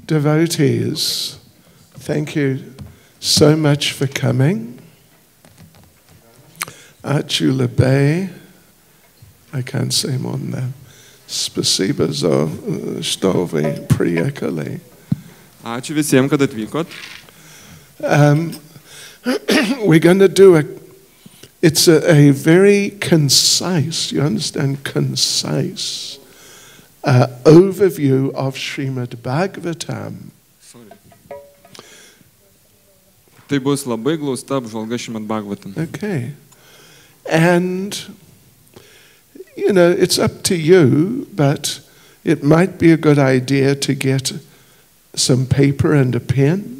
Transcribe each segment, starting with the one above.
devotees, thank you so much for coming. Ačiū labai, I can't say more than that. Spasiba za što vi priekali. Ačiū visiems, kad atvykot. We're going to do it's a very concise, you understand, concise overview of Srimad Bhagavatam. Tai bus labai glausta apžvalga Srimad Bhagavatam. Okay. And, you know, it's up to you, but it might be a good idea to get some paper and a pen.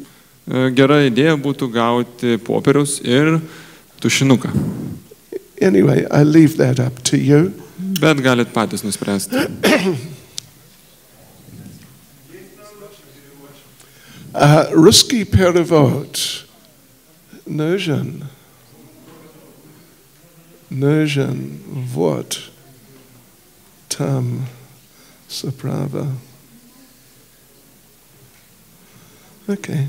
Gera idėja būtų gauti popieriaus ir tušinuką. Anyway, I leave that up to you. Bet galit patys nuspręsti. Ruski перевод. Нужен. Вот. Там справа. Okay.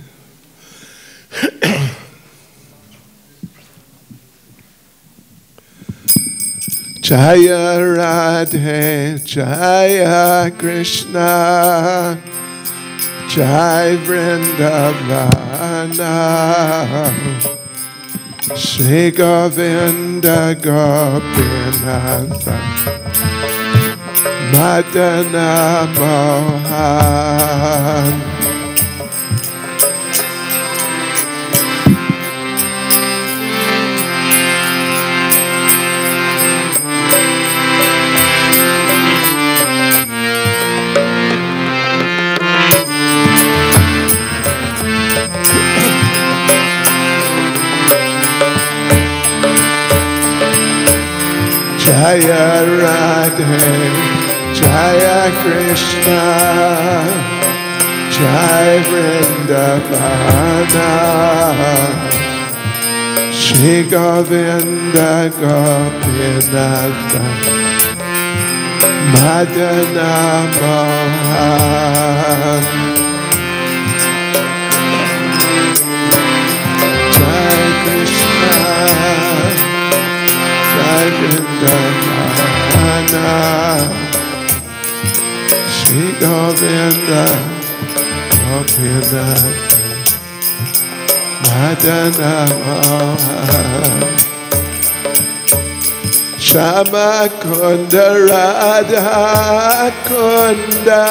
Jaya Radhe, Jaya Krishna, Jai Vrindavana, Shri Govinda Gopinatha, Madana Mohan. Jaya Radhe, Jaya Krishna, Jai Vrindavana, Shri Govinda Gopinatha, Madana Mohan. Jai Krishna, Jai Vrindavana, Shri Govinda Gopinatha, Madana Mohan. Shama Kunda Radha Kunda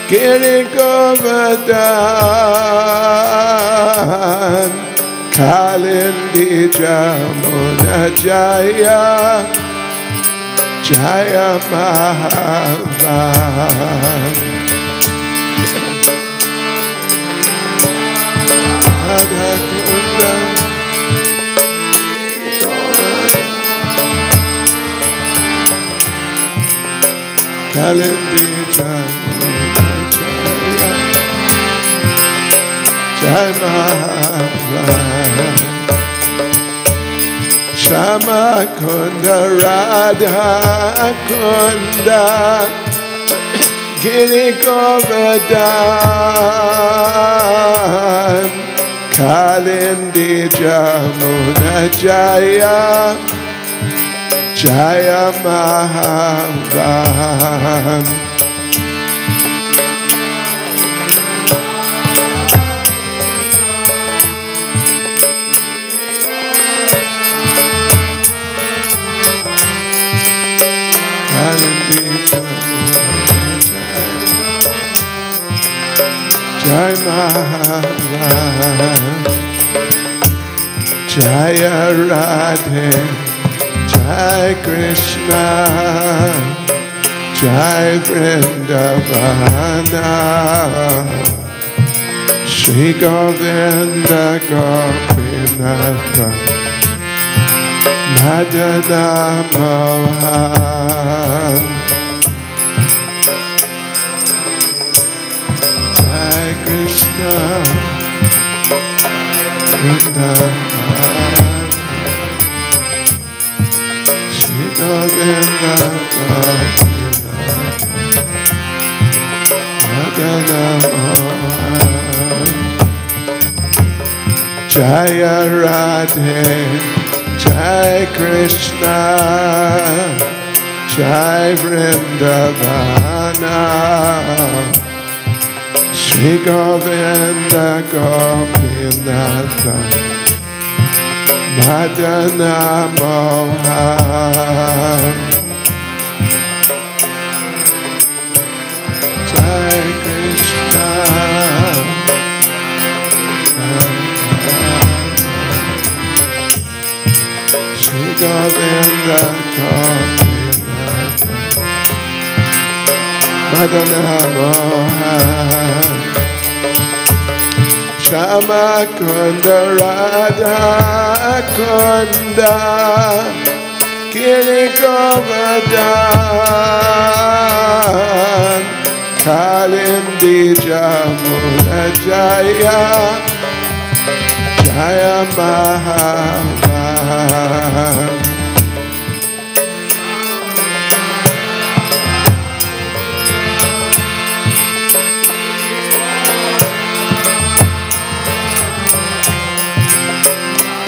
Giri Govardhan Kalindi Jamuna Jaya Jaya Mahavan Radha Kunda Kalindi Jamuna Jaya Jai Mahavan Shama Kunda Radha Kunda Giri Govardhan Kalindi Jamuna Jaya Jaya Mahavan Jai Mahavan Jaya Radhe Jai Krishna Jai Vrindavana Shri Govinda Gopinatha Madana Mohan Jai Krishna Vrindavana Shri Govinda Gopinatha Madana Jaya Radhe, Jai Krishna, Jai Vrindavana, Shri Govinda Gopinatha, Madana Mohan. Jai Krishna, Shri Govinda Gopinatha, Madana Mohan. Shama Kunda Radha Kunda Giri Govardhan Kalindi Jamuna Jaya Jaya Mahavan.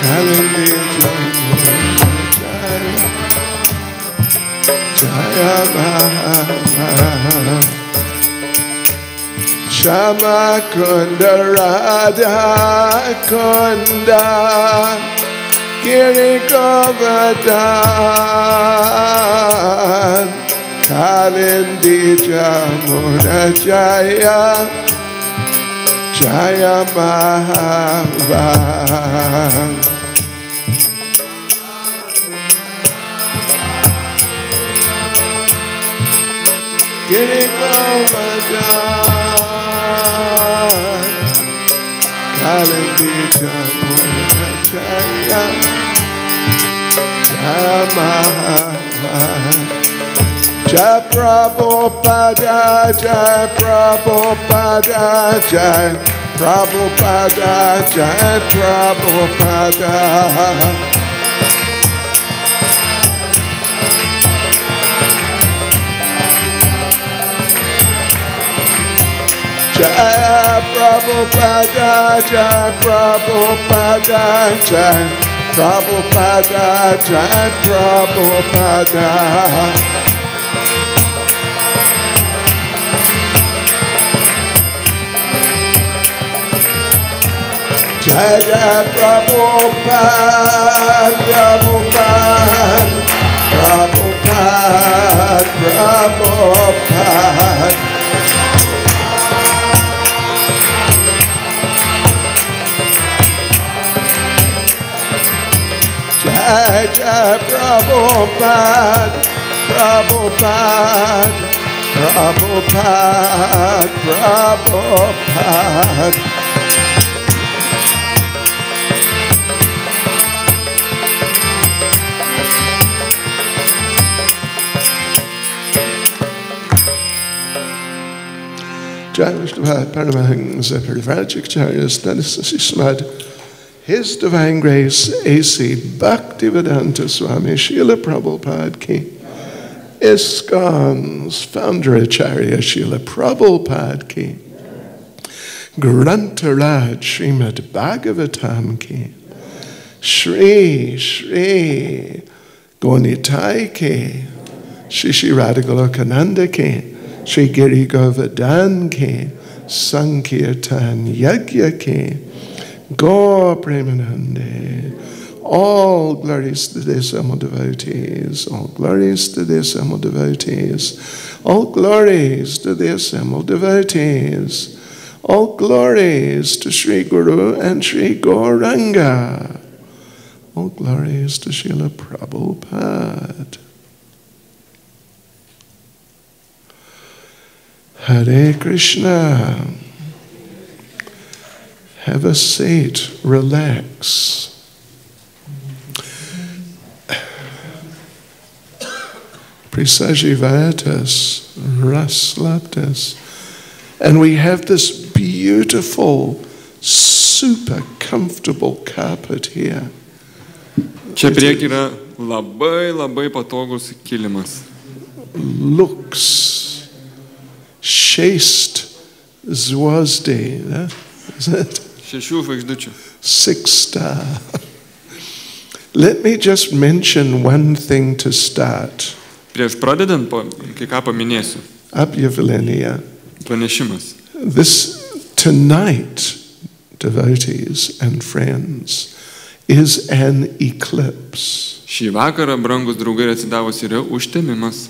Kalindi Jamuna Jaya Mahavan. Shama Kunda Radha Kunda Giri Govardhan Kalindi Jamuna Jaya Jaya Mahavan. Giri Govardhan Kalindi Jamuna Jaya Jaya Mahavan. Jai Prabhupada, Jai Prabhupada, Jai Prabhupada, Jai Prabhupada. Jai Prabhupada, Jai Prabhupada, Jai Prabhupada, Jai Prabhupada. Jai Jai Prabhupada, Prabhupada, Prabhupada, Prabhupada. Jai Jai Prabhupada, Prabhupada, Prabhupada, Prabhupada. Jai Vaishnava Paramahansa Parivrajacharya Stanisasismad, His Divine Grace A.C. Bhaktivedanta Swami Srila Prabhupada Ki, ISKCON's founder Acharya Srila Prabhupada Ki, Grantaraj Srimad Bhagavatam Ki, Shri Shri Gonitai Ki, Shri Radhagolokananda Ki, Shri Giri Govardhan Ki, Sankirtan Yagya Ki, Gaur Premanande. All glories to the assembled devotees, all glories to the assembled devotees, all glories to the assembled devotees, all glories to Sri Guru and Sri Gauranga, all glories to Srila Prabhupada. Hare Krishna. Have a seat, relax. Prisajivatas, raslaptas. And we have this beautiful, super comfortable carpet here. Čia prieki yra labai patogus kilimas. Looks chaste Zwazde, is it? 6 žvaigždučių. 6 star. Let me just mention one thing to start. Prieš pradedant, kai ką paminėsiu. Apjavilinija. Pranešimas. This tonight, devotees and friends, is an eclipse. Šį vakarą, brangus draugai ir atsidavus, yra užtemimas.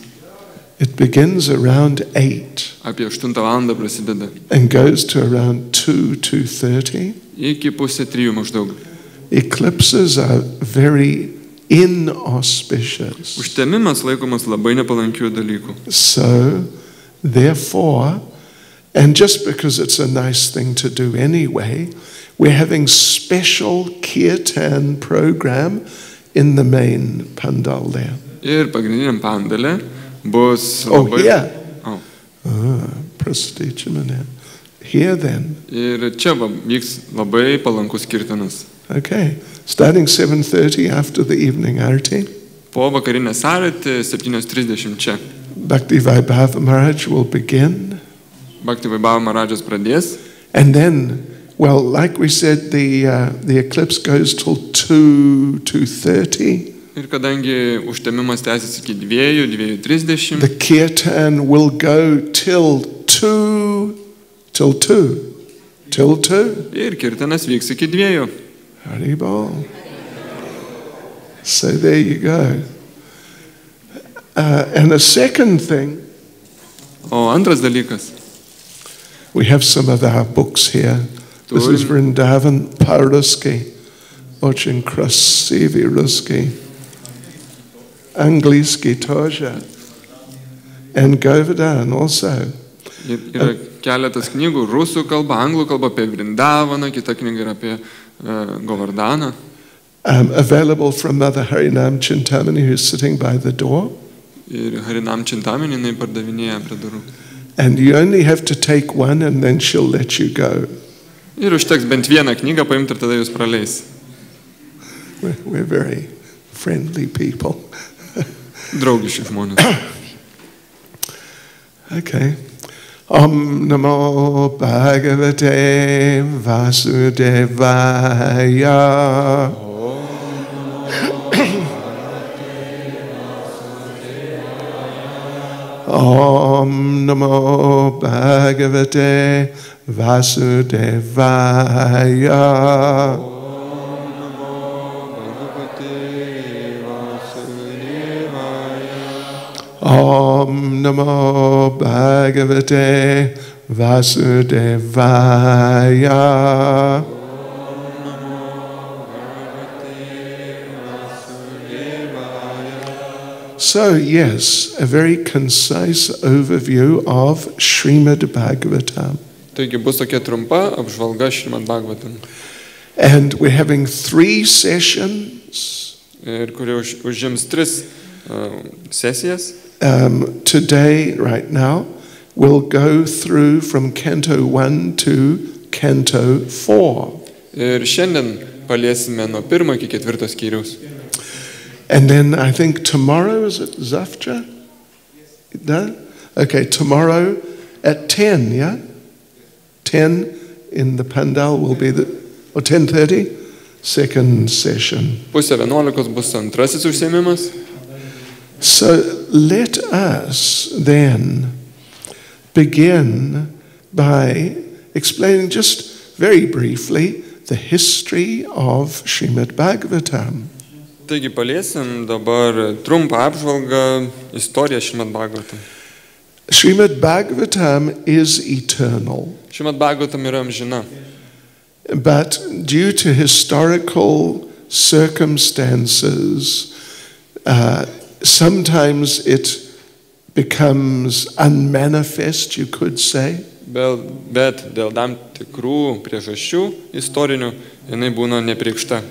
It begins around 8 Apie 8 valandą prasideda. and goes to around 2:30. Iki pusė 3 maždaug. Eclipses are very inauspicious. Užtemimas laikomas labai nepalankių dalykų. So, therefore, and just because it's a nice thing to do anyway, we're having special Kirtan program in the main pandal there. Ir pagrindiniam pandale bus Oh, labai... here. Oh. Prestigium. Here then. Ir čia vyks labai palankus kirtanas. Okay. Starting 7:30 after the evening arati. Po vakarinės arati 7:30 čia. Bhakti Vaibhava Maharaj will begin. Bhakti Vaibhava Maharaj'as pradės. And then, well, like we said, the eclipse goes till 2:30. Ir kadangi užtemimas tęsis iki 2:30. The kirtan will go till 2. Ir kirtanas vyks iki 2. Haribol. So there you go. And the second thing, O antras dalykas. we have some of our books here. This is Vrindavan Paruski, Очень красивый русский, английский тоже, and Govardhan also. Yra keletas knygų rusų kalba, anglų kalba apie Vrindavaną, kita knyga yra apie Govardaną. Available from Mother Harinam Chintamani, who's sitting by the door. Ir Harinam Chintamani jinai pardavinėja prie durų. And you only have to take one and then she'll let you go. Ir užteks bent vieną knygą paimti ir tada jūs praleis. We're very friendly people. Draugiški žmonės. Okay. Om Namo Bhagavate Vasudevaya. Om Namo Bhagavate Vasudevaya. Om Namo Bhagavate Vasudevaya. So yes, a very concise overview of Srimad Bhagavatam. Taigi bus tokia trumpa apžvalga Srimad Bhagavatam. And we're having 3 sessions. Ir kuri užims 3 sesijas. Today, right now, we'll go through from Canto 1 to Canto 4. Ir šiandien paliesime nuo 1 iki 4 skyriaus. And then I think tomorrow, is it Zaftra? No? Okay, tomorrow at 10, yeah? 10 in the Pandal will be or 10:30, second session. Pusė 11 bus antrasis užsiėmimas. So let us then begin by explaining just very briefly the history of Srimad Bhagavatam. Taigi paliesim dabar trumpą apžvalgą istoriją Srimad Bhagavatam. Srimad Bhagavatam is eternal. Srimad Bhagavatam yra amžina. But due to historical circumstances, sometimes it becomes unmanifest, you could say. Bet dėl tam tikrų priežasčių istorinių jinai būna nepriekšta.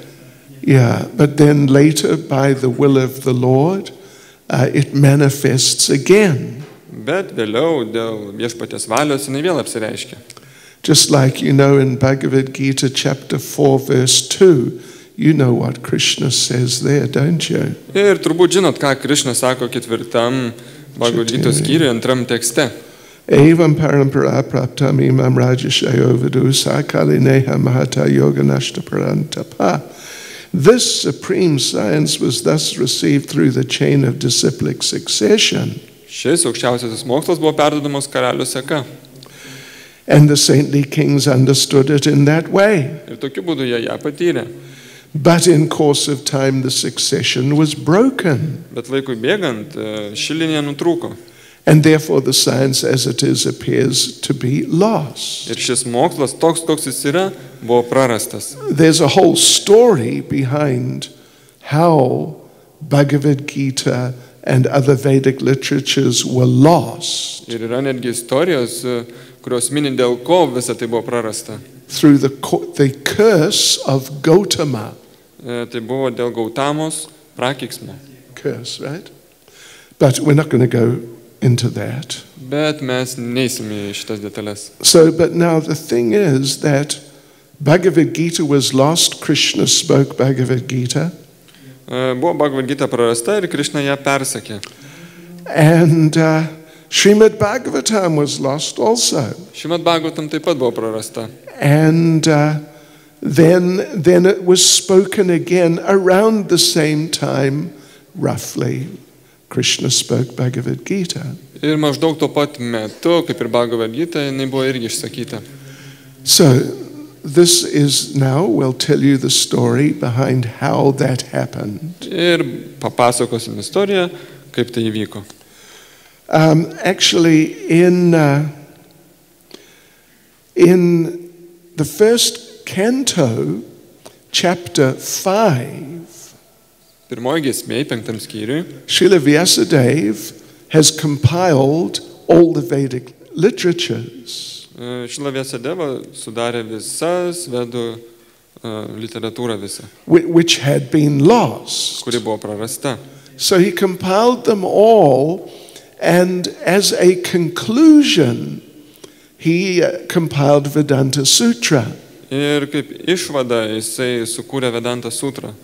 Yeah, but then later, by the will of the Lord, it manifests again. Bet vėliau dėl viešpaties valios jinai vėl apsireiškia. Just like you know in Bhagavad Gita chapter 4 verse 2, you know what Krishna says there, don't you? Ir turbūt žinot, ką Krishna sako 4 Bhagavad Gita skyriuje 2 tekste. Evam parampara praptam imam rajashayo vidu sakalineha mahata yoga nashta parantapa. This supreme science was thus received through the chain of disciplic succession. Šis aukščiausiasis mokslas buvo perduodamas karalių seka. And the saintly kings understood it in that way. Ir tokiu būdu jie ją patyrė. But in course of time the succession was broken. Bet laikui bėgant ši linija nutrūko. And therefore the science as it is appears to be lost. Ir šis mokslas toks, koks jis yra, buvo prarastas. There's a whole story behind how Bhagavad Gita and other Vedic literatures were lost. Ir yra netgi istorijos, kurios mini dėl ko visa tai buvo prarasta. Through the curse of Gautama. Tai buvo dėl Gautamos prakeiksmo. Curse, right? But we're not going to go into that. Bet mes neisime į šitas detalės. So, but now the thing is that Bhagavad Gita was lost. Krishna spoke Bhagavad Gita. Buvo Bhagavad Gita prarasta ir Krishna ją persekė. And Srimad Bhagavatam was lost also. Srimad Bhagavatam taip pat buvo prarasta. And then it was spoken again around the same time, roughly. Krishna spoke Bhagavad Gita. Ir maždaug tuo pat metu, kaip ir Bhagavad Gita, jinai buvo irgi išsakyta. So, this is now, we'll tell you the story behind how that happened. Ir papasakosim istoriją, kaip tai įvyko. Actually, in the first canto, chapter 5, Pirmoji giesmė, 5 skyriui, Srila Vyasadeva has compiled all the Vedic literatures. Srila Vyasadeva sudarė visas vedų literatūrą visą, Which had been lost. kuri buvo prarasta. So he compiled them all, and as a conclusion, he compiled Vedanta Sutra. Ir kaip išvada jisai sukūrė Vedanta sutrą.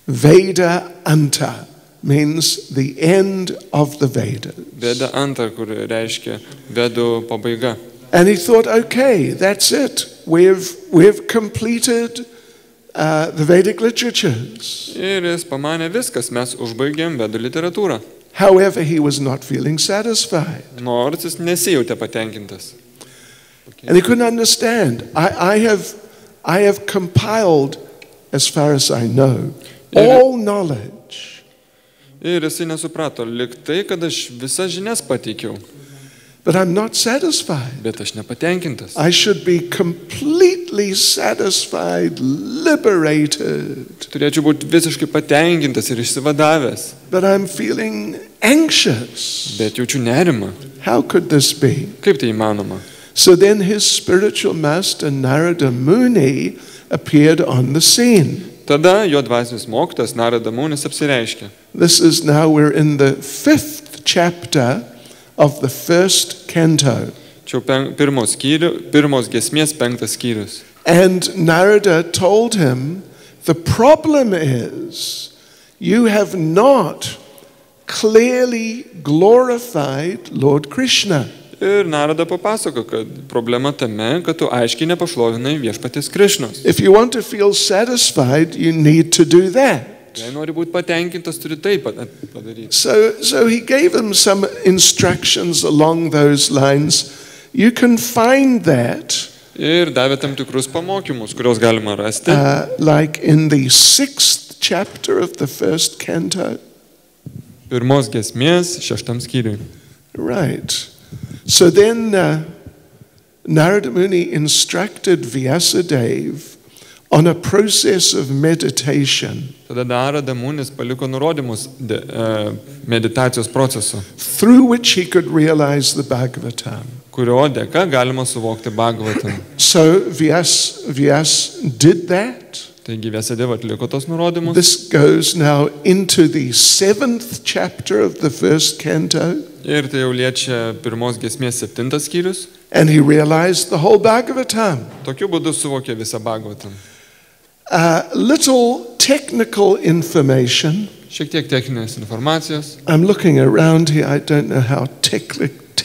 Veda Anta means the end of the Vedas. Veda Anta, kur reiškia vedų pabaiga. And he thought, okay, that's it. We've completed the Vedic literatures. Ir jis pamanė viskas, mes užbaigėm vedų literatūrą. However, he was not feeling satisfied. Nors jis nesijautė patenkintas. And he couldn't understand. I have compiled, as far as I know, all knowledge. Ir jisai nesuprato, lyg tai, kad aš visas žinias pateikiau. But I'm not satisfied. Bet aš nepatenkintas. I should be completely satisfied, liberated. Turėčiau būti visiškai patenkintas ir išsivadavęs. But I'm feeling anxious. Bet jaučiu nerimą. How could this be? Kaip tai įmanoma? So then his spiritual master Narada Muni appeared on the scene. Tada jo dvasinis mokytojas Narada Munis apsireiškė. This is now, we're in the 5th chapter of the first canto. Čia pirmos giesmės 5 skyrius. And Narada told him, the problem is you have not clearly glorified Lord Krishna. Ir Narada papasako, kad problema tame, kad tu aiškiai nepašlovinai viešpaties Krišnos. If you want to feel satisfied, you need to do that. Jei nori būti patenkintas, turi taip padaryti. So he gave them some instructions along those lines. You can find that Ir davė tam tikrus pamokymus, kurios galima rasti. like in the 6th chapter of the first canto. Pirmos giesmės 6 skyriui. Right. So then Narada Muni instructed Vyasadeva on a process of meditation Tada Narada Munis paliko nurodymus meditacijos proceso, through which he could realize the Bhagavatam. kurio dėka galima suvokti Bhagavatam. So Vyas did that. Taigi Vyasadeva atliko tos nurodymus. This goes now into the 7th chapter of the first canto. Ir tai jau liečia pirmos giesmės 7 skyrius. And he realized the whole Bhagavatam. Tokiu būdu suvokė visą Bhagavatam. Little technical information. Šiek tiek techninės informacijos. I'm looking around here. I don't know how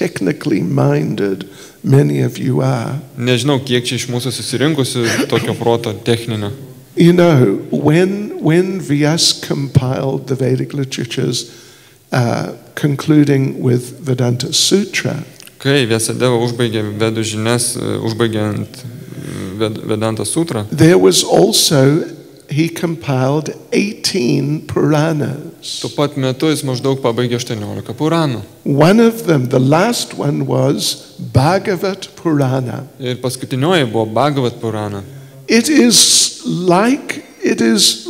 technically minded many of you are. Nežinau, kiek čia iš mūsų susirinkusių tokio proto techninio. You know, when Vyas compiled the Vedic literatures, concluding with Vedanta Sutra, Kai Vyasadeva užbaigė Vedų žinias, užbaigiant Vedanta Sutrą, there was also, he compiled 18 Puranas. tuo pat metu jis maždaug pabaigė 18 Puranų. One of them, the last one, was Bhagavat Purana. Ir paskutinioji buvo Bhagavat Purana. It is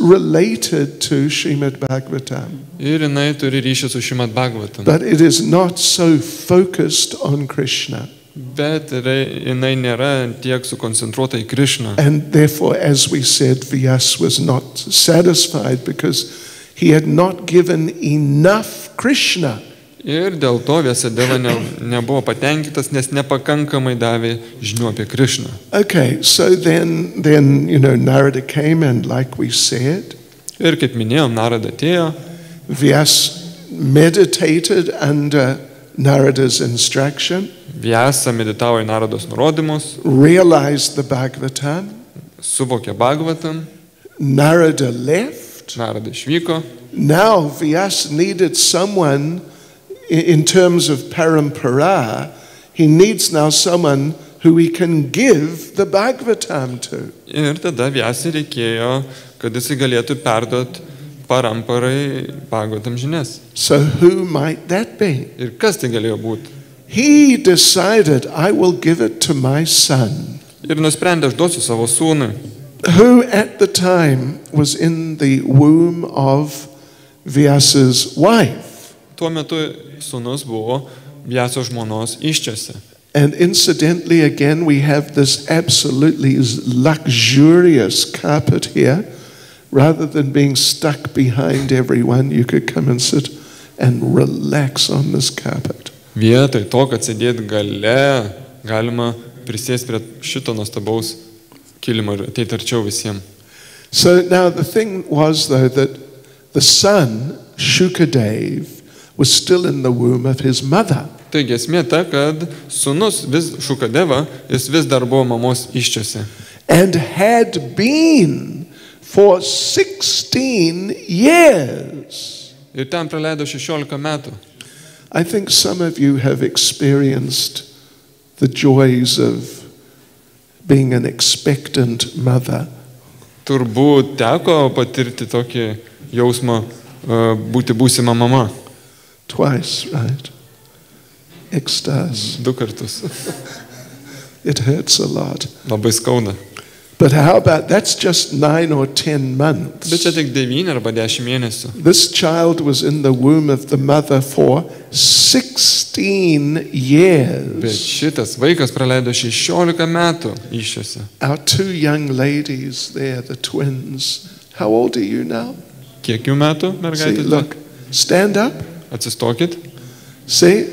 related to Srimad Bhagavatam, Ir jinai turi ryšį su Srimad Bhagavatam. but it is not so focused on Krishna. Bet jinai nėra tiek sukoncentruota į Krishną. And therefore, as we said, Vyas was not satisfied because he had not given enough Krishna. Ir dėl to Vyasadeva nebuvo patenkintas, nes nepakankamai davė žinių apie Krishną. Okay, so then Narada came, and like we said, Ir kaip minėjom, Narada atėjo, Vyas meditated under Narada's instruction, Vyasa meditavo į Narados nurodymus, realized the Bhagavatam. suvokė Bhagavatam, Narada left. Narada išvyko. Now Vyas needed someone, in terms of parampara, he needs now someone who he can give the Bhagavatam to. Ir tada Vyasai reikėjo, kad jis galėtų perduoti paramparai Bhagavatam žinias. So who might that be? Ir kas tai galėjo būti? He decided, I will give it to my son, Ir nusprendė, aš duosiu savo sūnui, who at the time was in the womb of Vyasa's wife. tuo metu sūnus buvo Vyaso žmonos iščiose. And incidentally, again, we have this absolutely luxurious carpet here. Rather than being stuck behind everyone, you could come and sit and relax on this carpet. Vietoj to, kad sėdėti gale, galima prisėsti prie šito nuostabaus kilimo ir ateiti arčiau visiems. So now the thing was, though, that the son, Shukadev, was still in the womb of his mother. Taigi esmė ta, kad sūnus Šukadeva, jis vis dar buvo mamos iščiose. And had been for 16 years. Ir ten praleido 16 metų. I think some of you have experienced the joys of being an expectant mother. Turbūt teko patirti tokį jausmą būti būsima mama. Twice, right? Ecstasy. 2 kartus. It hurts a lot. Labai skauda. But how about, that's just 9 or 10 months. Bet čia tik 9 arba 10 mėnesių. This child was in the womb of the mother for 16 Bet years. šitas vaikas praleido 16 metų iščiose. Our 2 young ladies there, the twins. How old are you now? Kiek jų metų, See, mergaitė? look, stand up. Atsistokit. See,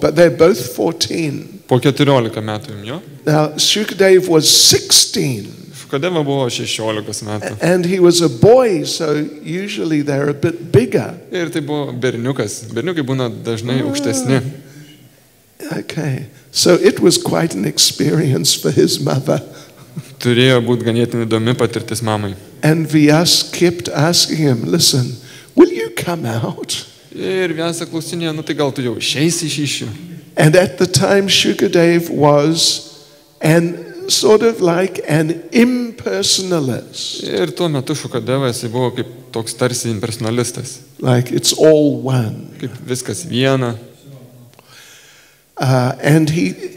but they're both 14. Po 14 metų jums, jo? Now, Shukadev was 16. Šukadeva buvo 16 metų. And he was a boy, so usually they're a bit bigger. Ir tai buvo berniukas. Berniukai būna dažnai aukštesni. Okay, so it was quite an experience for his mother. Turėjo būti ganėtinai įdomi patirtis mamai. And Vyas kept asking him, listen, will you come out? Ir Vyasa klausinėjo, tai gal tu jau išeisi iš iššių. And at the time, Shukadev was sort of like an impersonalist. Ir tuo metu Šukadeva jisai buvo kaip toks tarsi impersonalistas. Like it's all one. Kaip viskas viena. And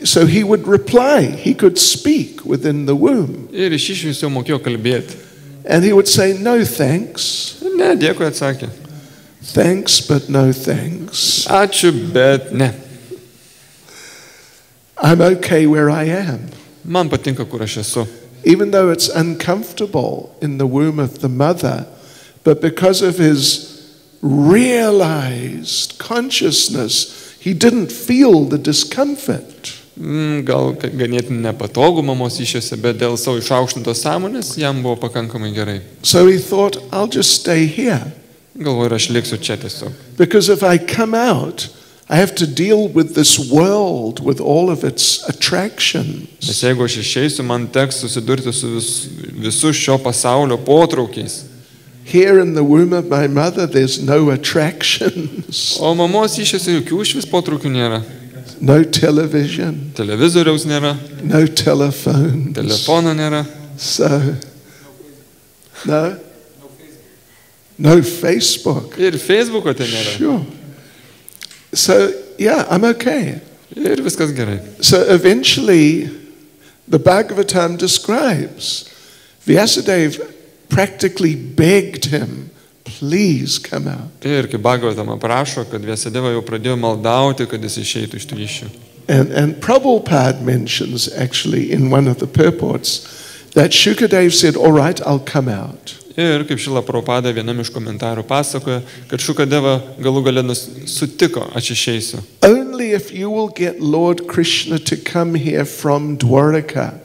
so he would reply. He could speak within the womb. Ir iš iššių jis jau mokėjo kalbėti. And he would say, no thanks. Ne, dėkui, atsakė. Thanks, but no thanks. Ačiū, bet ne. I'm okay where I am. Man patinka, kur aš esu. Even though it's uncomfortable in the womb of the mother, but because of his realized consciousness, he didn't feel the discomfort. Gal ganėtinai nepatogu mamos iššiose, bet dėl savo išaukštintos sąmonės jam buvo pakankamai gerai. So he thought, I'll just stay here. Galvoju, aš liksiu čia tiesiog. Because if I come out, I have to deal with this world, with all of its attractions. Nes jeigu aš išeisiu, man teks susidurti su visu šio pasaulio potraukiais. Here in the womb of my mother, there's no attractions. O mamos išėse jokių iš vis potraukių nėra. No television. Televizoriaus nėra. No telephones. Telefono nėra. So, no Facebook. Ir Facebooko ten nėra. Sure. So, yeah, I'm okay. Ir viskas gerai. So eventually, the Bhagavatam describes Vyasadeva practically begged him, please come out. Ir kai Bhagavatam aprašo, kad Vyasadeva jau pradėjo maldauti, kad jis išeitų iš tų ryšių. And Prabhupada mentions actually in one of the purports that Shukadeva said, all right, I'll come out. Ir kaip Šrila Prabhupada vienam iš komentarų pasakoja, kad Shukadeva galų gale sutiko, aš išeisiu. Only if you will get Lord Krishna to come here from Dwaraka.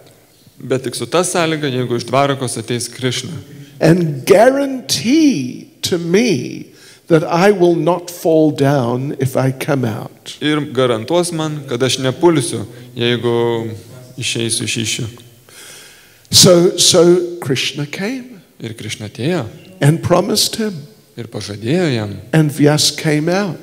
Bet tik su ta sąlyga, jeigu iš Dvarakos ateis Krishna. And guarantee to me that I will not fall down if I come out. Ir garantuos man, kad aš nepulsiu, jeigu išeisiu iš ryšių. So Krishna came. Ir Krishna atėjo. And promised him. Ir pažadėjo jam. And Vyas came out.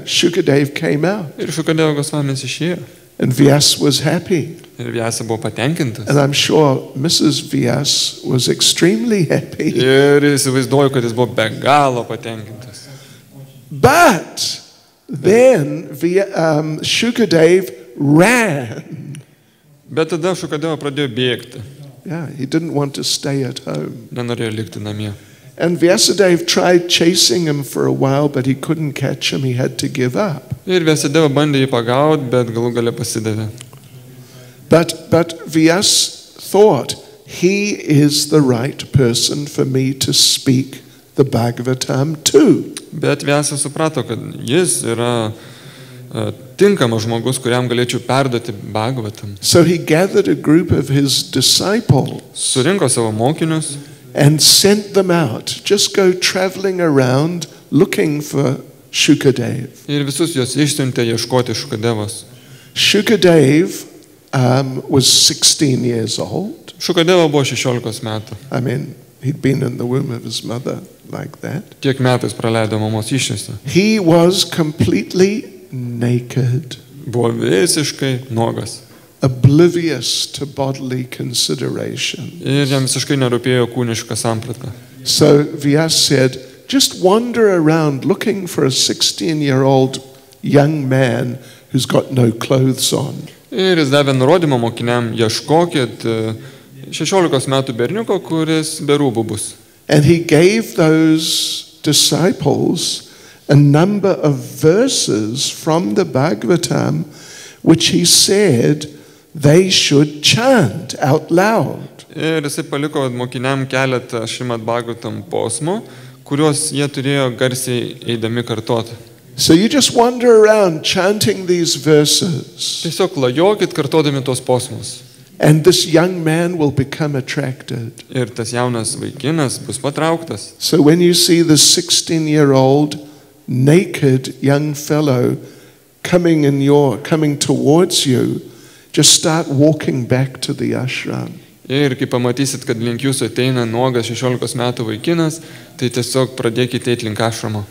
Shukadeva came out. Ir Shukadeva Gosvamis išėjo. And Vyas was happy. Ir Vyasa buvo patenkintas. And I'm sure Mrs. Vyas was extremely happy. Ir įsivaizduoju, kad jis buvo be galo patenkintas. But then Shukadeva ran. Bet tada Shukadeva pradėjo bėgti. Yeah, he didn't want to stay at home. Nenorėjo likti namie. And Vyasadeva tried chasing him for a while, but he couldn't catch him. He had to give up. Ir Vyasadeva bandė jį pagauti, bet galų gale pasidavė. But Vyas thought, he is the right person for me to speak the Bhagavatam to. Bet Vyasa suprato, kad jis yra tinkamas žmogus, kuriam galėčiau perduoti Bhagavatam. So he gathered a group of his disciples. Surinko savo mokinius. And sent them out, just go traveling around looking for Shukadeva. Ir visus juos išsiuntė ieškoti Shukadevos. Shukadeva was 16 years old. Shukadeva buvo 16 metų. He'd been in the womb of his mother like that. Tiek metais praleido mamos iššiose. He was completely naked. Buvo visiškai nuogas. Oblivious to bodily consideration. Ir jam visiškai nerūpėjo kūniška samprata. So Vyas said, just wander around looking for a 16-year-old young man who's got no clothes on. Ir jis davė nurodymą mokiniam, ieškokit 16 metų berniuko, kuris be rūbų bus. And he gave those disciples a number of verses from the Bhagavatam which he said they should chant out loud. Ir jisai paliko mokiniam keletą Šrimad Bhagavatam posmų, kuriuos jie turėjo garsiai eidami kartoti. So you just wander around chanting these verses. Tiesiog lajokit kartodami tos posmus. And this young man will become attracted. Ir tas jaunas vaikinas bus patrauktas. So when you see the 16-year-old naked young fellow coming towards you, just start walking back to the ashram. Ir kai pamatysit, kad link jūsų ateina nuogas 16 metų vaikinas, tai tiesiog pradėkite eiti link ašramo.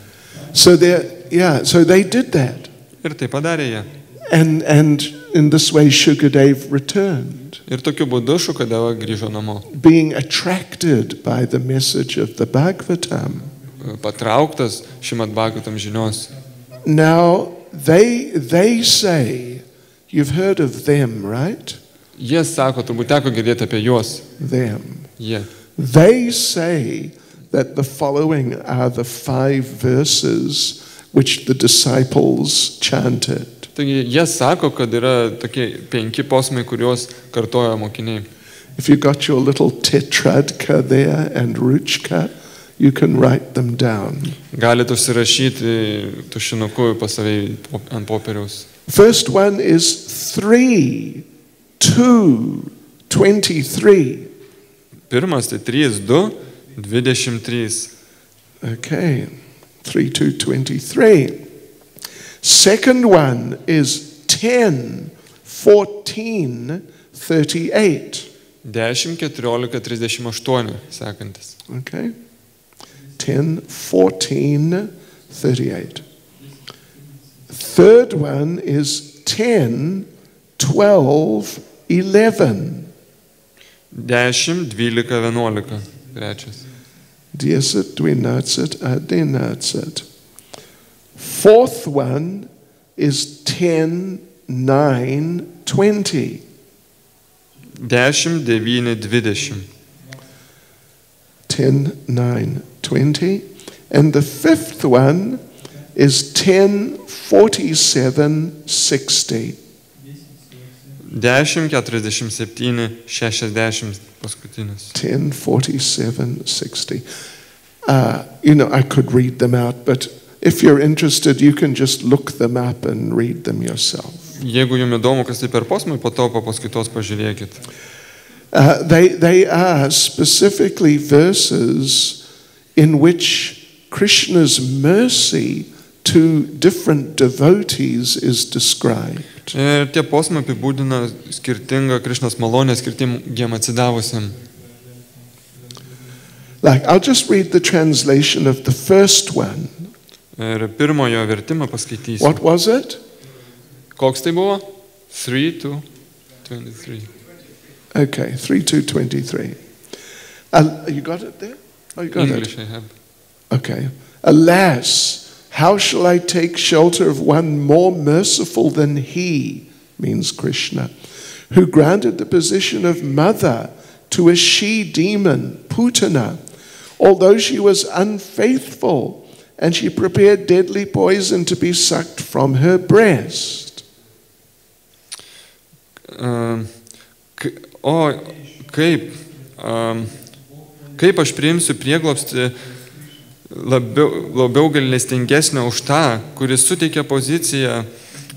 So they did that. Ir tai padarė jie. And in this way Shukadeva returned. Ir tokiu būdu Shukadeva grįžo namo. Being attracted by the message of the Bhagavatam. Patrauktas Šrimad Bhagavatam žinios. Now they say, you've heard of them, right? Jie sako, turbūt teko girdėti apie juos. Them. Jie. They say that the following are the 5 verses which the disciples chanted. Taigi jie sako, kad yra tokie 5 posmai, kuriuos kartojo mokiniai. If you got your little tetradka there and ruchka, you can write them down. Galite užsirašyti tušinuku pas save ant popieriaus. First one is 3, 2, 23. Pirmas tai 3, 2, 23. Okay, 3, 2, 23. Second one is 10, 14, 38. 10, 14, 38 sekantis. Okay? 10, 14, 38. Third one is 10, 12, 11. 10, 12, 11. Trečias. Desit, dvinatsit, adinatsit. Fourth one is 10, 9, 20. 10, 9, 20. 10, 9, 20. And the fifth one is 10, 47, 60. 10, 47, 60 paskutinis. 10, 47, 60. I could read them out, but if you're interested, you can just look them up and read them yourself. Jeigu jums įdomu, kas tai per posmai, po to po paskaitos pažiūrėkit. They are specifically verses in which Krishna's mercy to different devotees is described. Ir tie posmai apibūdina skirtingą Krišnos malonę skirtingiem atsidavusiam. Like, I'll just read the translation of the first one. Ir pirmojo vertimą paskaitysiu. What was it? Koks tai buvo? 3 to 23. Okay, 3 to 23. You got it there? Oh, you got English it. I have. Okay. Alas, how shall I take shelter of one more merciful than he, means Krishna, who granted the position of mother to a she-demon, Putana, although she was unfaithful, and she prepared deadly poison to be sucked from her breast. Kaip aš priimsiu prieglobstį labiau gailestingesnio už tą, kuris suteikia poziciją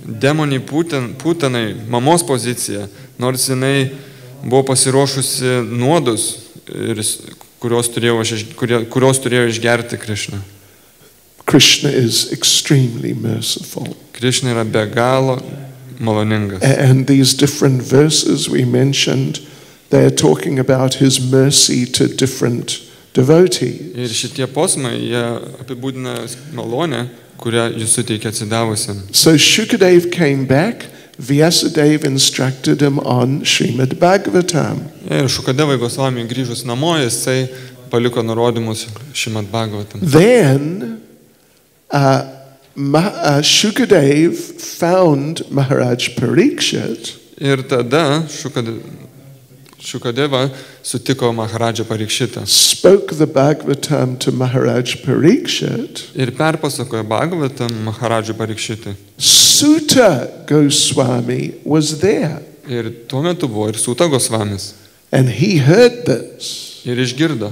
demoniai Putanai, mamos poziciją, nors jinai buvo pasiruošusi nuodus, kurios turėjo išgerti Krishna. Krishna is extremely merciful. Krishna yra be galo maloningas. And these different verses we mentioned, they are talking about his mercy to different devotees. Ir šitie posmai, jie apibūdina malonę, kurią jis suteikia atsidavusiam. So Shukadev came back, Vyasadeva instructed him on Srimad Bhagavatam. Ir Šukadevai Gosvami grįžus namo, jisai paliko nurodymus Srimad Bhagavatam. Then Shukadev found Maharaj Parikshit. Ir tada Šukadeva sutiko Maharadžą Parikšitą. Spoke the Bhagavatam to Maharaj Parikshit. Ir perpasakojo Bhagavatam Maharadžą Parikšitą. Suta Goswami was there. Ir tuo metu buvo ir Suta Gosvamis. And he heard this. Ir išgirdo.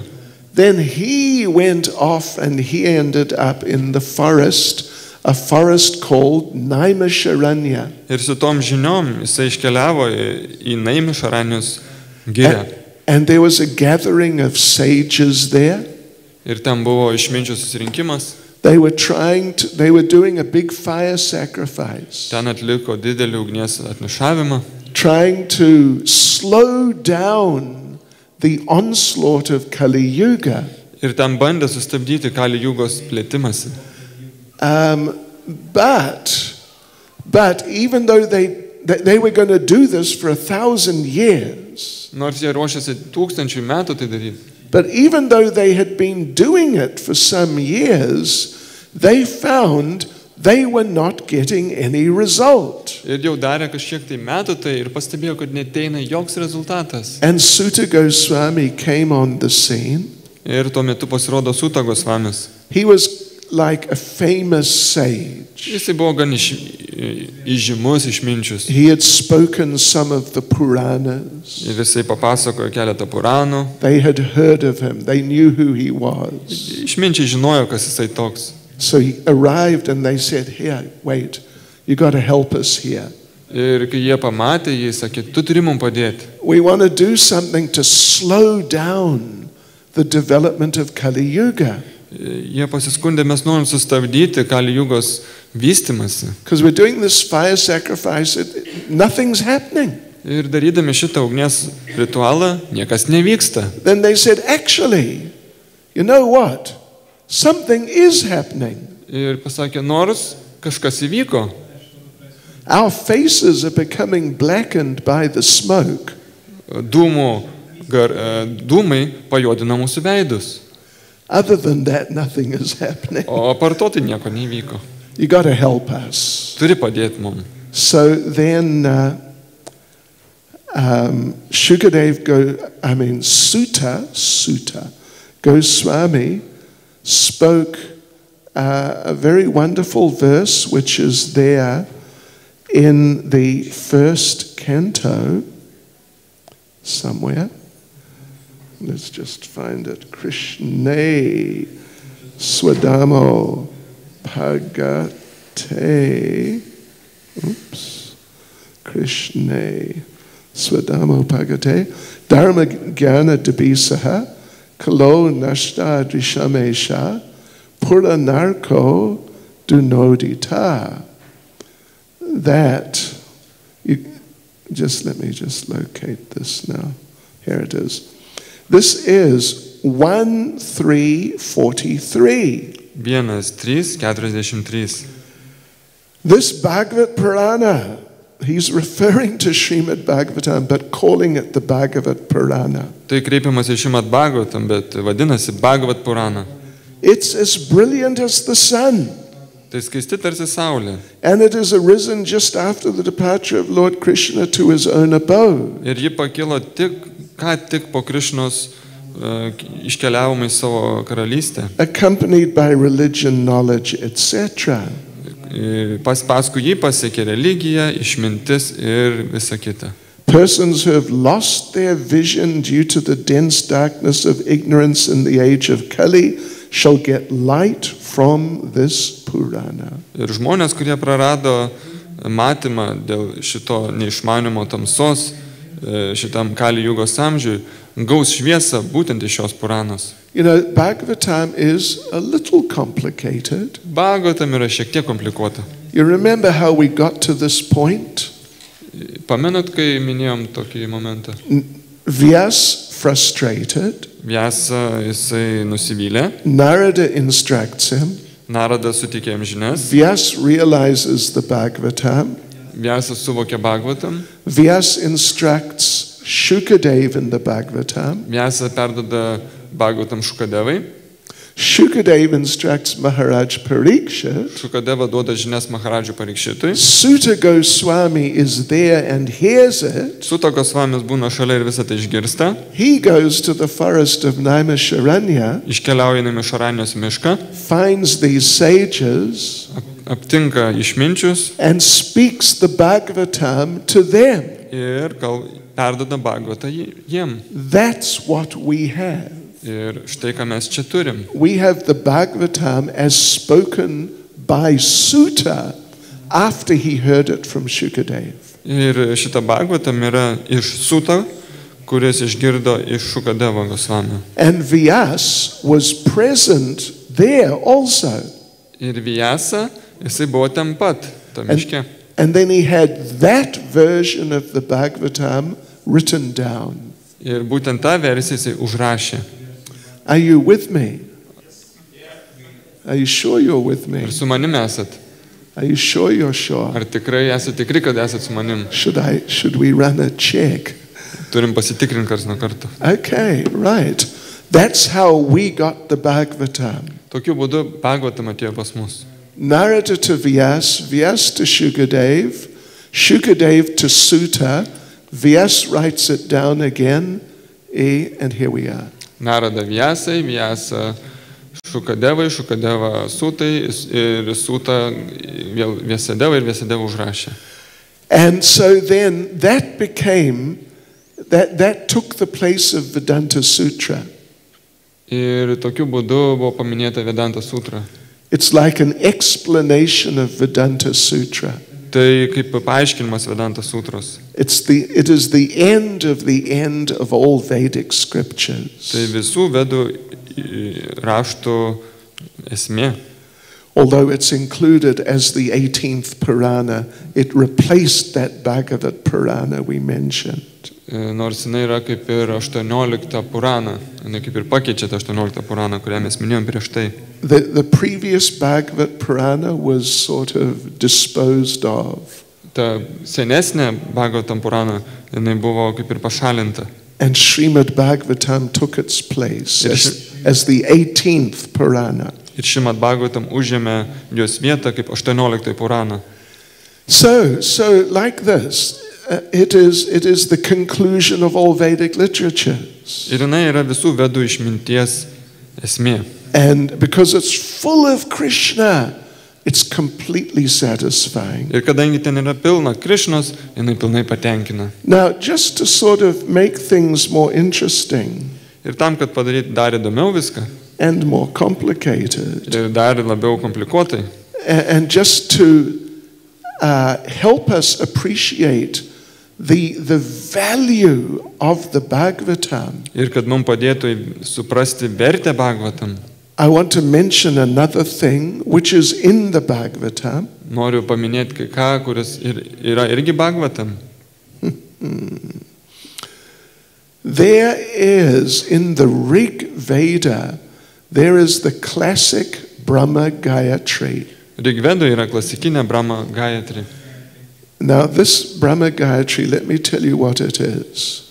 Then he went off and he ended up in the forest, a forest called Naimisharanya. Ir su tom žiniom jisai iškeliavo į Naimisharanius girią. And there was a gathering of sages there. Ir ten buvo išminčių susirinkimas. They were doing a big fire sacrifice. Ten atliko didelį ugnies atnašavimą. Trying to slow down the onslaught of Kali Yuga. Ir ten bandė sustabdyti Kali Jugos plėtimąsi. But even though they were going to do this for 1,000 years. Nors jie ruošiasi 1000 metų tai daryti. But even though they had been doing it for some years, they found they were not getting any result. Ir jau darė kažkiek tai metų tai ir pastebėjo, kad neteina joks rezultatas. And Suta Goswami came on the scene. Ir tuo metu pasirodo Suta Gosvamis. He was like a famous sage. Jisai buvo gan įžymus, išminčius. He had spoken some of the Puranas. Ir jisai papasakojo keletą Puranų. They had heard of him. They knew who he was. Išminčiai žinojo, kas jisai toks. So he arrived and they said, "Here, wait. You got to help us here." Ir kai jie pamatė, jie sakė, tu turi mums padėti. We want to do something to slow down the development of Kali Yuga. Jie pasiskundė, mes norim sustabdyti Kali Jugos vystimąsi. Because we're doing this fire sacrifice, nothing's happening. Ir darydami šitą ugnies ritualą, niekas nevyksta. Then they said, actually, you know what? Something is happening. Ir pasakė, nors kažkas įvyko. Our faces are becoming blackened by the smoke. Dūmai pajodina mūsų veidus. Other than that, nothing is happening. O apart to tai nieko nevyko. You got to help us. Turi padėti mums. So then Sutta Goswami spoke a very wonderful verse which is there in the first canto somewhere. Let's just find it. Krishna Swadamo Bhagate. Krishna Swadamo Bhagate. Dharma Jnana Dabisaha Kalo Nashta Drishamesha Pura Narko Dunodita. That, let me locate this now. Here it is. This is 1:3:43. 1:3:43. This Bhagavad Purana, he's referring to Srimad Bhagavatam, but calling it the Bhagavad Purana. Tai kreipiamas į Srimad Bhagavatam, bet vadinasi Bhagavad Purana. It's as brilliant as the sun. Tai skaisti tarsi saulė. And it has arisen just after the departure of Lord Krishna to his own abode. Ir ji pakilo tik po Krišnos iškeliavimo į savo karalystę. Accompanied by religion, knowledge, etc. Paskui jį pasiekė religija, išmintis ir visa kita. Persons who have lost their vision due to the dense darkness of ignorance in the age of Kali shall get light from this Purana. Ir žmonės, kurie prarado matymą dėl šito neišmanimo tamsos, šitam Kali jugos amžiui, gaus šviesą būtent iš šios Puranos. You know, Bhagavatam is a little complicated. Bhagavatam yra šiek tiek komplikuota. You remember how we got to this point? Pamenat, kai minėjom tokį momentą? Vyas frustrated. Vyasa jisai nusivylė. Narada instructs him. Narada suteikė jam žinias. Vyas realizes the Bhagavatam. Vyasas suvokė Bhagavatam. Vyas instructs Shukadeva in the Bhagavatam. Vyasa perduoda Bhagavatam Shukadevai. Shukadeva instructs Maharaj Parikshit. Shukadeva duoda žinias Maharadžui Parikšitui. Sutta Goswami is there and hears it. Sutta Goswamis būna šalia ir visą tai išgirsta. He goes to the forest of Naimisharanya. Iškeliauja į Naimisharanijos mišką. Finds these sages. Aptinka išminčius. And speaks the Bhagavatam to them. Ir perduoda Bhagavatą jiem. That's what we have. Ir štai ką mes čia turim. We have the Bhagavatam as spoken by Sutta after he heard it from Shukadeva. Ir šitą Bhagavatam yra iš Sutta, kuris išgirdo iš Shukadeva Goswamio. And Vyas was present there also. Ir Vyasa, jisai buvo ten pat, tam miške. And then he had that version of the Bhagavatam written down. Ir būtent tą versiją jisai užrašė. Are you with me? Are you sure you're with me? Ar su manim esat? Are you sure you're sure? Ar tikrai esate tikri, kad esat su manim? Should we run a check? Turim pasitikrinti karts nuo karto. Okay, right. That's how we got the Bhagavatam. Tokiu būdu Bhagavatam atėjo pas mus. Narada to Vyas, Vyas to Shukadev, Shukadev to Sutta, Vyas writes it down again, and here we are. Narada Vyasai, Vyasa Shukadevai, Shukadeva Sutai ir Suta vėl Vyasadeva ir Vyasadeva užrašė. And so then that became, that took the place of Vedanta Sutra. Ir tokiu būdu buvo paminėta Vedanta Sutra. It's like an explanation of Vedanta Sutra. Tai kaip paaiškinimas Vedanta Sutros. It is the end of all Vedic scriptures. Tai visų vedų raštų esmė. although it's included as the 18th Purana, it replaced that Bhagavat Purana we mentioned. Nors jinai yra kaip ir 18 Purana, jinai kaip ir pakeičia tą 18 Puraną, kurią mes minėjom prieš tai. The previous Bhagavat Purana was sort of disposed of. Ta senesnė Bhagavatam Purana, jinai buvo kaip ir pašalinta. And Srimad Bhagavatam took its place as the 18th Purana. Ir Srimad Bhagavatam užėmė jos vietą kaip 18 Purana. So like this, it is the conclusion of all Vedic literatures. Ir jinai yra visų vedų išminties esmė. And because it's full of Krishna, it's completely satisfying. Ir kadangi ten yra pilna Krišnos, jinai pilnai patenkina. Now, just to sort of make things more interesting Ir tam, kad padaryti dar įdomiau viską, and more complicated, ir dar labiau komplikuotai, and just to help us appreciate the value of the Bhagavatam, ir kad mums padėtų suprasti vertę Bhagavatam, I want to mention another thing which is in the Bhagavatam. noriu paminėti kai ką, kuris yra irgi Bhagavatam. There is, in the Rig Veda, there is the classic Brahma Gayatri. Rigvedoje yra klasikinė Brahma Gayatri. Now, this Brahma Gayatri, let me tell you what it is.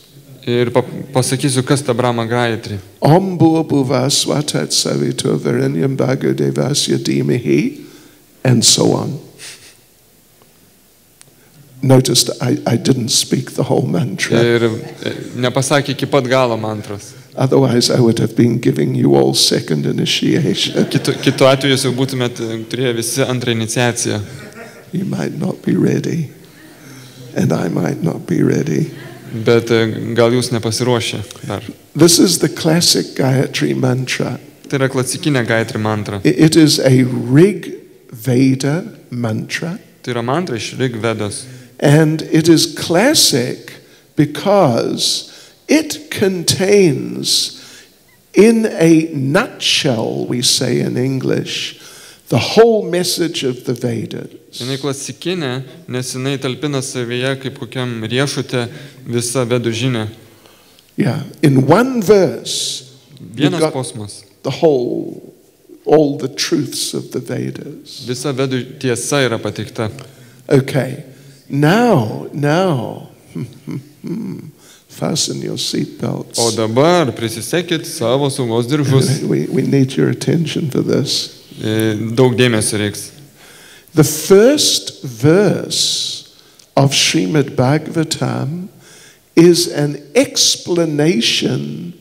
Ir pasakysiu, kas ta Brahma Gayatri. Om Bhurabhuva Svatat Savito Varenyam Bhargo Devasya Dhimahi, and so on. Notice I didn't speak the whole mantra. Ir nepasakė iki pat galo mantros. Otherwise, I would have been giving you all second initiation. Kitu atveju jūs jau būtumėt turėję visi antrą iniciaciją. You might not be ready, and I might not be ready. Bet gal jūs nepasiruošę dar. This is the classic Gayatri mantra. Tai yra klasikinė Gayatri mantra. It is a Rig Veda mantra. Tai yra mantra iš Rigvedos. And it is classic because it contains, in a nutshell, we say in English, the whole message of the Vedas. Jinai klasikinė, nes jinai talpina savyje kaip kokiam riešute visą vedų žinią. Yeah, in one verse, you've Vienas got posmas. all the truths of the Vedas. Visa vedų tiesa yra pateikta. Okay, now, fasten your seatbelts. O dabar prisisekit savo saugos diržus. We need your attention for this. Daug dėmesio reiks. The first verse of Srimad Bhagavatam is an explanation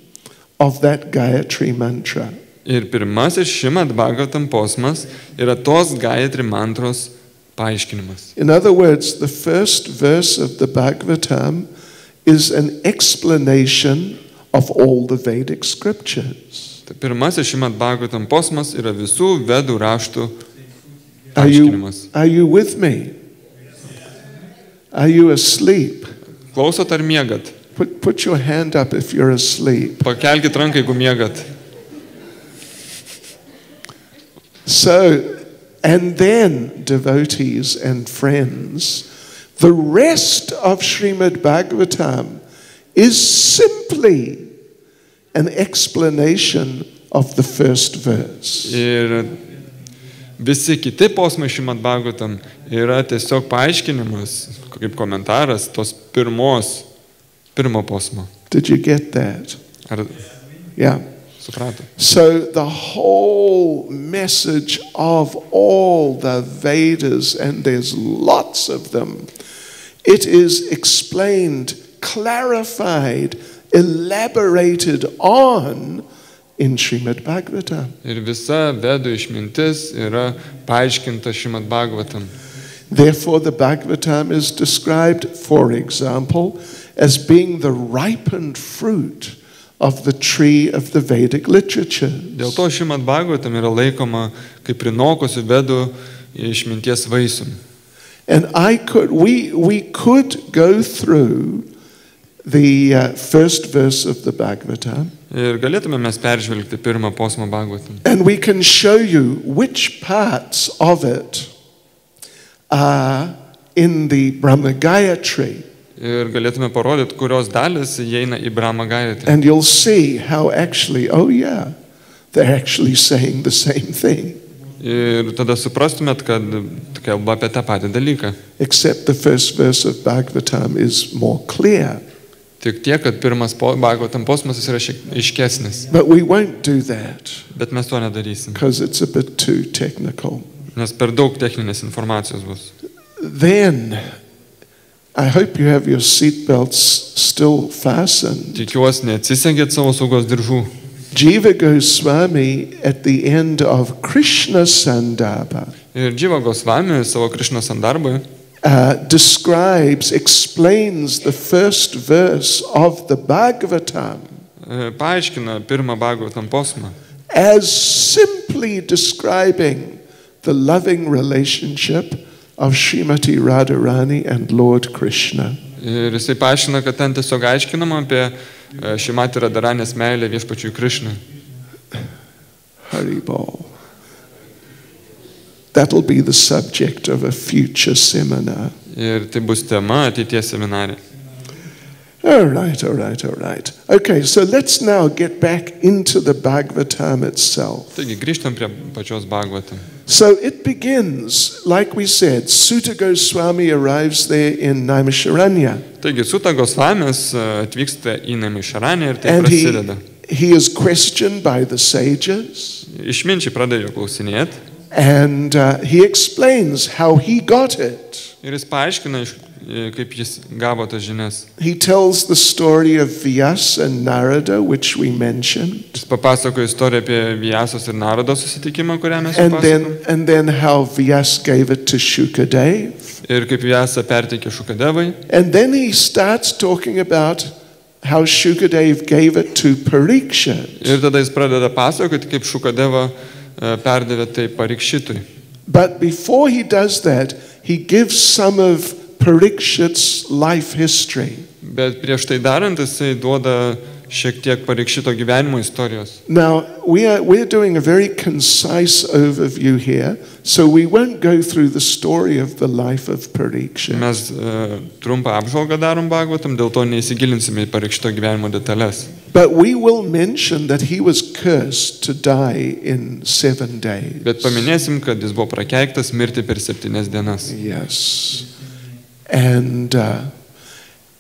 of that Gayatri mantra. Ir pirmasis Srimad Bhagavatam posmas yra tos Gayatri mantros paaiškinimas. In other words, the first verse of the Bhagavatam is an explanation of all the Vedic scriptures. Tai pirmasis Srimad Bhagavatam posmas yra visų vedų raštų Are paaiškinimas. you with me? Are you asleep? Klausot ar miegat? Put your hand up if you're asleep. Pakelkit ranką, jeigu miegat. So, and then, devotees and friends, the rest of Srimad Bhagavatam is simply an explanation of the first verse. Ir visi kiti posmai Srimad Bhagavatam yra tiesiog paaiškinimas, kaip komentaras tos pirmo posmo. Did you get that? Ar Yeah. suprato? So the whole message of all the Vedas, and there's lots of them, it is explained, clarified, elaborated on in Srimad Bhagavatam. Ir visa vedų išmintis yra paaiškinta Srimad Bhagavatam. Therefore, the Bhagavatam is described, for example, as being the ripened fruit of the tree of the Vedic literature. Dėl to Srimad Bhagavatam yra laikoma kaip prinokusių vedų išminties vaisium. And we could go through the first verse of the Bhagavatam. Ir galėtume mes peržvelgti pirmą posmą Bhagavatam. And we can show you which parts of it are in the Brahma Gayatri. Ir galėtume parodyti, kurios dalis įeina į Brahma Gayatri. And you'll see how actually, oh yeah, they're actually saying the same thing. Ir tada suprastumėt, kad kalba apie tą patį dalyką. Except the first verse of Bhagavatam is more clear. Tik tiek, kad pirmas Bhagavatam posmas yra šiek aiškesnis. But we won't do that Bet mes to nedarysim, because it's a bit too technical. nes per daug techninės informacijos bus. Then, I hope you have your seatbelts still fastened. Tikiuosi, neatsisegėt savo saugos diržų. Jiva Goswami at the end of Krishna Sandarbha Ir Jiva Goswami savo Krishna Sandarboje explains the first verse of the Bhagavatam paaiškina pirmą Bhagavatam posmą as simply describing the loving relationship of Srimati Radharani and Lord Krishna. Ir jisai paaiškina, kad ten tiesiog aiškinama apie Srimati Radharanės meilę viešpačiui Krishnai. Haribol. That'll be the subject of a future seminar. Ir tai bus tema ateities seminare. All right. Okay, so let's now get back into the Bhagavatam itself. Taigi grįžtam prie pačios Bhagavatam. So it begins, like we said, Sutta Goswami arrives there in Naimisharanya. Taigi Sutta Gosvamis atvyksta į Naimisharanę ir tai And prasideda. he is questioned by the sages. Išminčiai pradėjo klausinėti And he explains how he got it. ir jis paaiškina, kaip jis gavo tas žinias. He tells the story of Vyasa and Narada, which we mentioned. Jis papasakojo istoriją apie Vyasos ir Narodos susitikimą, kurią mes And papasakojome. then how Vyasa gave it to Shukadev. Ir kaip Vyasa perteikė Šukadevai. And then he starts talking about how Shukadev gave it to Parikshit. Ir tada jis pradeda pasakoti, kaip Šukadeva perdavė tai Parikšitui. But before he does that, he gives some of Parikshit's life history. Bet prieš tai darant, jisai duoda šiek tiek Parikšito gyvenimo istorijos. Now, we're doing a very concise overview here, so we won't go through the story of the life of Parikshit. Mes trumpą apžvalgą darom Bhagavatam, dėl to neįsigilinsime į Parikšito gyvenimo detalės. But we will mention that he was cursed to die in 7 days. Bet paminėsim, kad jis buvo prakeiktas mirti per 7 dienas. Yes. And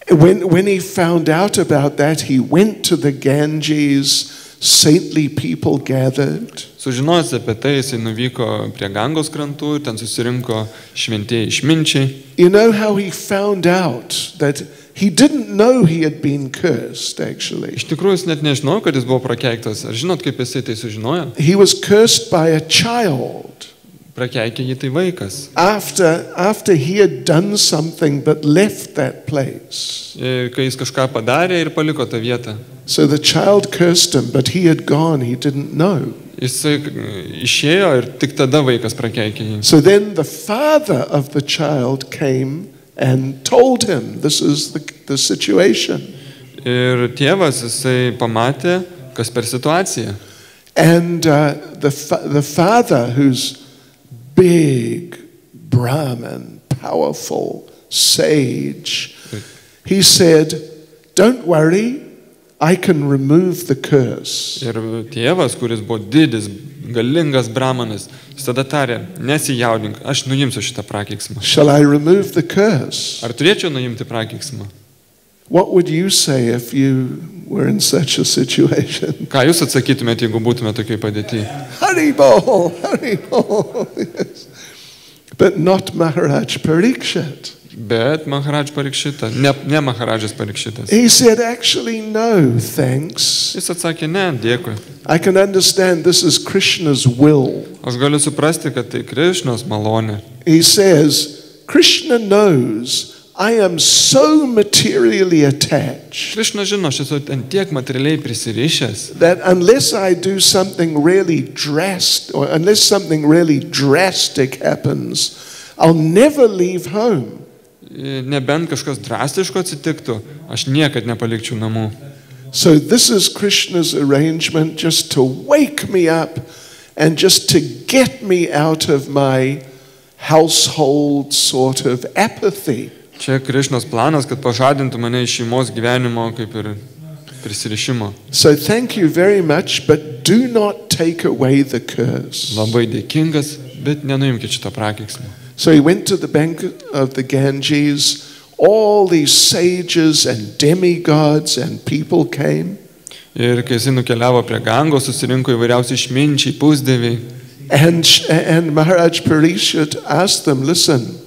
when he found out about that, he went to the Ganges, saintly people gathered. Sužinojęs apie tai, jisai nuvyko prie Gangos krantų ir ten susirinko šventieji išminčiai. You know how he found out that he didn't know he had been cursed, actually. Iš tikrųjų, jis net nežinojo, kad jis buvo prakeiktas. Ar žinot, kaip jisai tai sužinojo? He was cursed by a child. Prakeikė jį tai vaikas. After he had done something but left that place. Ir kai jis kažką padarė ir paliko tą vietą. So the child cursed him, but he had gone, he didn't know. Jisai išėjo ir tik tada vaikas prakeikė jį. So then the father of the child came and told him, this is the situation. Ir tėvas jisai pamatė, kas per situaciją. And the father, who's big, Brahman, powerful, sage, he said, don't worry, I can remove the curse. Ir tėvas, kuris buvo didis, galingas brahmanas, jis tada tarė, nesijaudink, aš nuimsiu šitą prakeiksmą. Shall I remove the curse? Ar turėčiau nuimti prakeiksmą? What would you say if you were in such a situation? Ką jūs atsakytumėte, jeigu būtumėte tokiai padėti? Haribol, Haribol. Yes. But not Maharaj Parikshit. Bet Maharaj Parikšita, ne Maharadžas Parikšitas. He said, actually, no, thanks. Jis atsakė, ne, dėkui. I can understand this is Krishna's will. Aš galiu suprasti, kad tai Krišnos malonė. He says, Krishna knows I am so materially attached Krišna žino, aš esu ant tiek materialiai prisirišęs, that unless I do something really drastic, or unless something really drastic happens, I'll never leave home. nebent kažkas drastiško atsitiktų, aš niekad nepalikčiau namų. So this is Krishna's arrangement just to wake me up and just to get me out of my household sort of apathy. Čia Krišnos planas, kad pažadintų mane iš šeimos gyvenimo kaip ir prisirišimo. So thank you very much, but do not take away the curse. Labai dėkingas, bet nenuimkit šitą prakeiksmą. So he went to the bank of the Ganges. All these sages and demigods and people came. Ir kai jis nukeliavo prie Gangos, susirinko įvairiausi išminčiai, pusdieviai. And Maharaj Parikshit asked them, listen,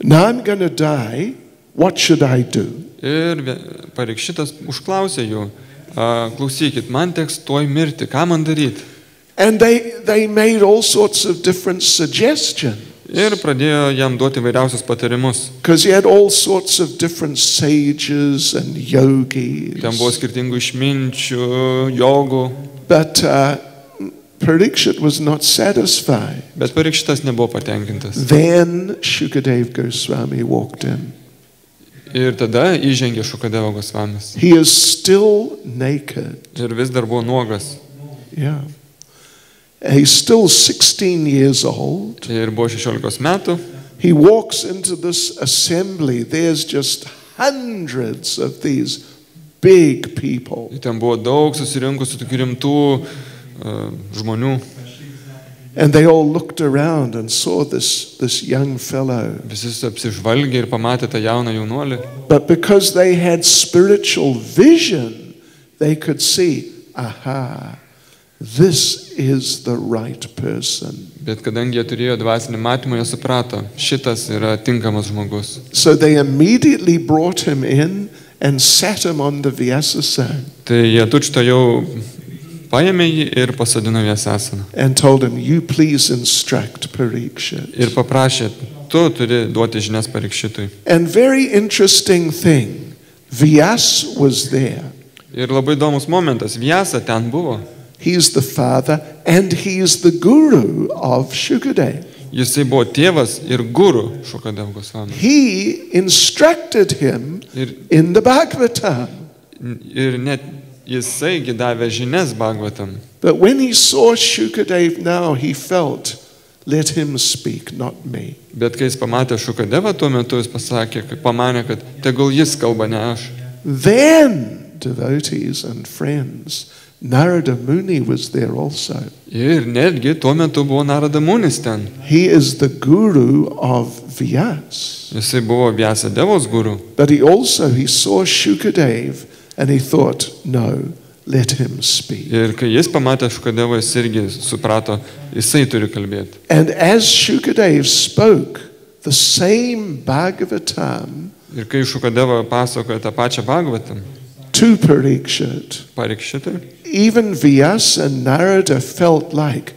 now I'm going to die, what should I do? Ir Parikšitas užklausė jų, klausykit, man teks tuoj mirti, ką man daryti? And they made all sorts of different suggestions. Ir pradėjo jam duoti vairiausius patarimus. Because he had all sorts of different sages and yogis. Ten buvo skirtingų išminčių, jogų. But Parikshit was not satisfied. Bet Parikšitas nebuvo patenkintas. Then Shukadeva Goswami walked in. Ir tada įžengė Šukadeva Gosvamis. He is still naked. Ir vis dar buvo nuogas. Yeah. He's still 16 years old. Ir buvo 16 metų. He walks into this assembly. There's just hundreds of these big people. Ir ten buvo daug susirinkusių tokių rimtų žmonių. And they all looked around and saw this young fellow. Visi apsižvalgė ir pamatė tą jauną jaunuolį. But because they had spiritual vision, they could see, aha, this is the right person. Bet kadangi jie turėjo dvasinį matymą, jie suprato, šitas yra tinkamas žmogus. So they immediately brought him in and sat him on the Vyasasana. Tai jie tučtuojau paėmė jį ir pasodino Vyasasaną. And told him, you please instruct Parikshit. Ir paprašė, tu turi duoti žinias Parikšitui. And very interesting thing, Vyas was there. Ir labai įdomus momentas, Vyasa ten buvo. He is the father and he is the guru of Shukadeva. Jisai buvo tėvas ir guru Šukadeva Gosvami. He instructed him in the Bhagavatam. Ir net jisai davė žinias Bhagavatam. But when he saw Shukadeva now, he felt, let him speak, not me. Bet kai jis pamatė Šukadevą tuo metu, jis pasakė, pamanė, kad tegul jis kalba, ne aš. Then devotees and friends, Narada Muni was there also. Ir netgi tuo metu buvo Narada Munis ten. He is the guru of Vyas. Jisai buvo Vyasadevos guru. But he saw Shukadeva and he thought, no, let him speak. Ir kai jis pamatė Šukadevą, jis irgi suprato, jisai turi kalbėti. And as Shukadeva spoke the same Bhagavatam Ir kai Šukadeva pasakoja tą pačią Bhagavatam, to Parikshit, even Vyasa and Narada felt like,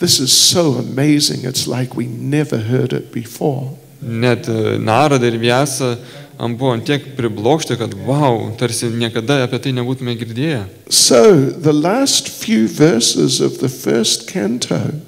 this is so amazing, it's like we never heard it before. Net Narada ir Vyasa buvo tiek priblokšti, kad wow, tarsi niekada apie tai nebūtume girdėję. So the last few verses of the first canto,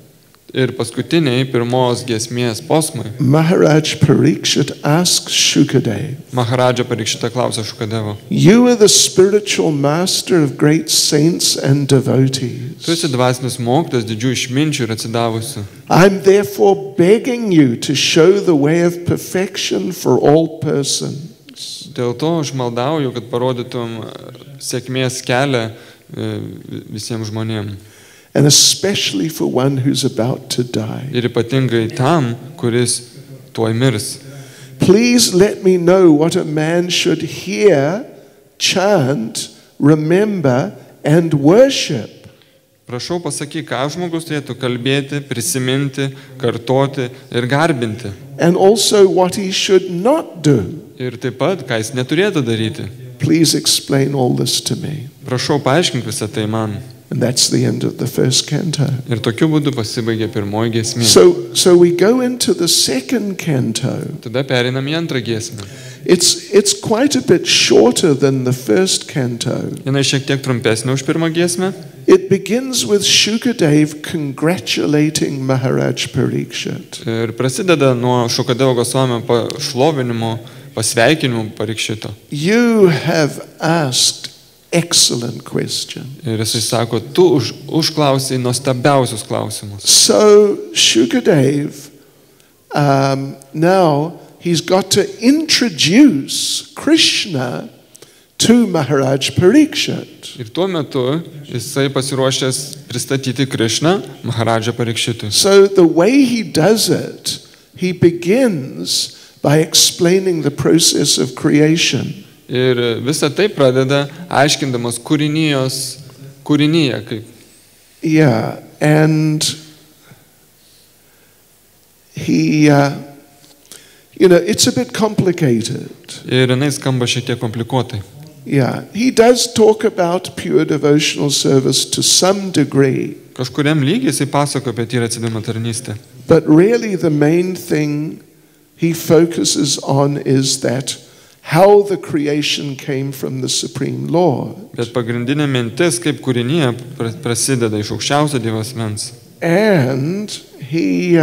ir paskutiniai pirmos giesmės posmai, Maharaj Parikshit asks Shukadeva, Maharadža Parikšita klausia Šukadevo, you are the spiritual master of great saints and devotees. Tu esi dvasinis mokytojas didžių išminčių ir atsidavusių. I'm therefore begging you to show the way of perfection for all persons. Dėl to aš maldauju, kad parodytum sėkmės kelią visiems žmonėms. And especially for one who's about to die. Ir ypatingai tam, kuris tuoj mirs. Please let me know what a man should hear, chant, remember, and worship. Prašau pasakyk, ką žmogus turėtų kalbėti, prisiminti, kartoti ir garbinti. And also what he should not do. Ir taip pat, ką jis neturėtų daryti. Please explain all this to me. Prašau paaiškink visą tai man. And that's the end of the first canto. Ir tokiu būdu pasibaigė pirmoji giesmė. So we go into the second canto. Tada pereinam į antrą giesmę. It's quite a bit shorter than the first canto. Jinai šiek tiek trumpesnė už pirmą giesmę. It begins with Shukadeva congratulating Maharaj Parikshit. Ir prasideda nuo Šukadevo Gosvamio pašlovinimo pasveikinimų Parikšito. You have asked excellent question. Ir jisai sako, tu užklausai nuostabiausius klausimus. So Shukadev, now he's got to introduce Krishna to Maharaj Parikshit. Ir tuo metu jisai pasiruošęs pristatyti Krišną Maharadžą Parikšitui. So the way he does it, he begins by explaining the process of creation. Ir visą tai pradeda aiškindamas kūrinyje kaip. Yeah, and he, it's a bit complicated. Ir jinai skamba šiek tiek komplikuotai. Yeah, he does talk about pure devotional service to some degree. Kažkuriam lygiai jisai pasako apie tyrą atsidavimo tarnystę. But really the main thing he focuses on is that how the creation came from the Supreme Lord. Bet pagrindinė mintis, kaip kūrinyje prasideda iš aukščiausio Dievo asmens. And he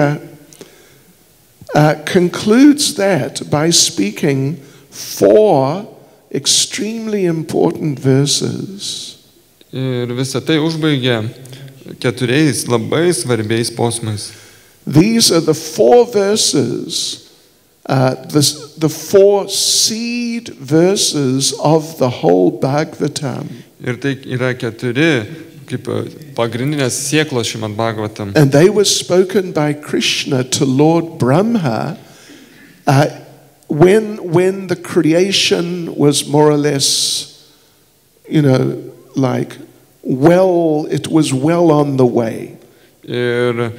concludes that by speaking 4 extremely important verses. Ir visą tai užbaigia 4 labai svarbiais posmais. These are the 4 verses, the 4 seed verses of the whole Bhagavatam. Ir tai yra 4 kaip pagrindinės sėklos Šrimad Bhagavatam. And they were spoken by Krishna to Lord Brahma when the creation was more or less, like it was well on the way. Ir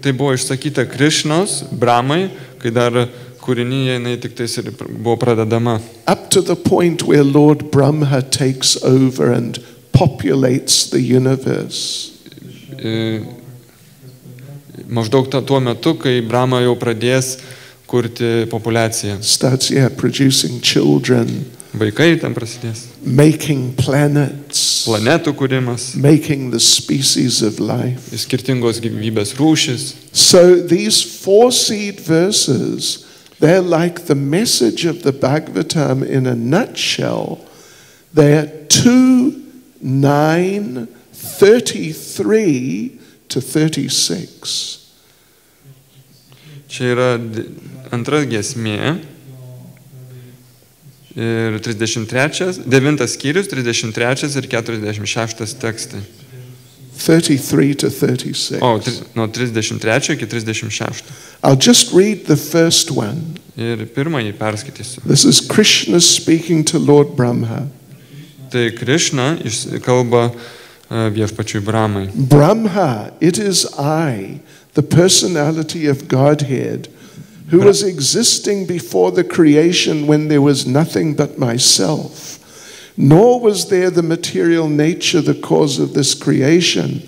tai buvo išsakyta Krišnos Brahmai, kai dar kūrinyje jinai tik tais ir buvo pradedama. Up to the point where Lord Brahma takes over and populates the universe. Maždaug tuo metu, kai Brahma jau pradės kurti populiaciją. Starts, producing children. Vaikai ten prasidės. Making planets. Planetų kūrimas. Making the species of life. Skirtingos gyvybės rūšis. So these 4 seed verses, they're like the message of the Bhagavatam in a nutshell. They're 2, 9, 33 to 36. Čia yra antra giesmė ir 9 skyrius, 33 ir 46 tekstai. 33 to 36. Nuo 33 iki 36. I'll just read the first one. Ir pirmąjį perskaitysiu. This is Krishna speaking to Lord Brahma. Tai Krishna kalba viešpačiui Brahmai. Brahma, it is I, the personality of Godhead, who was existing before the creation when there was nothing but myself. Nor was there the material nature the cause of this creation.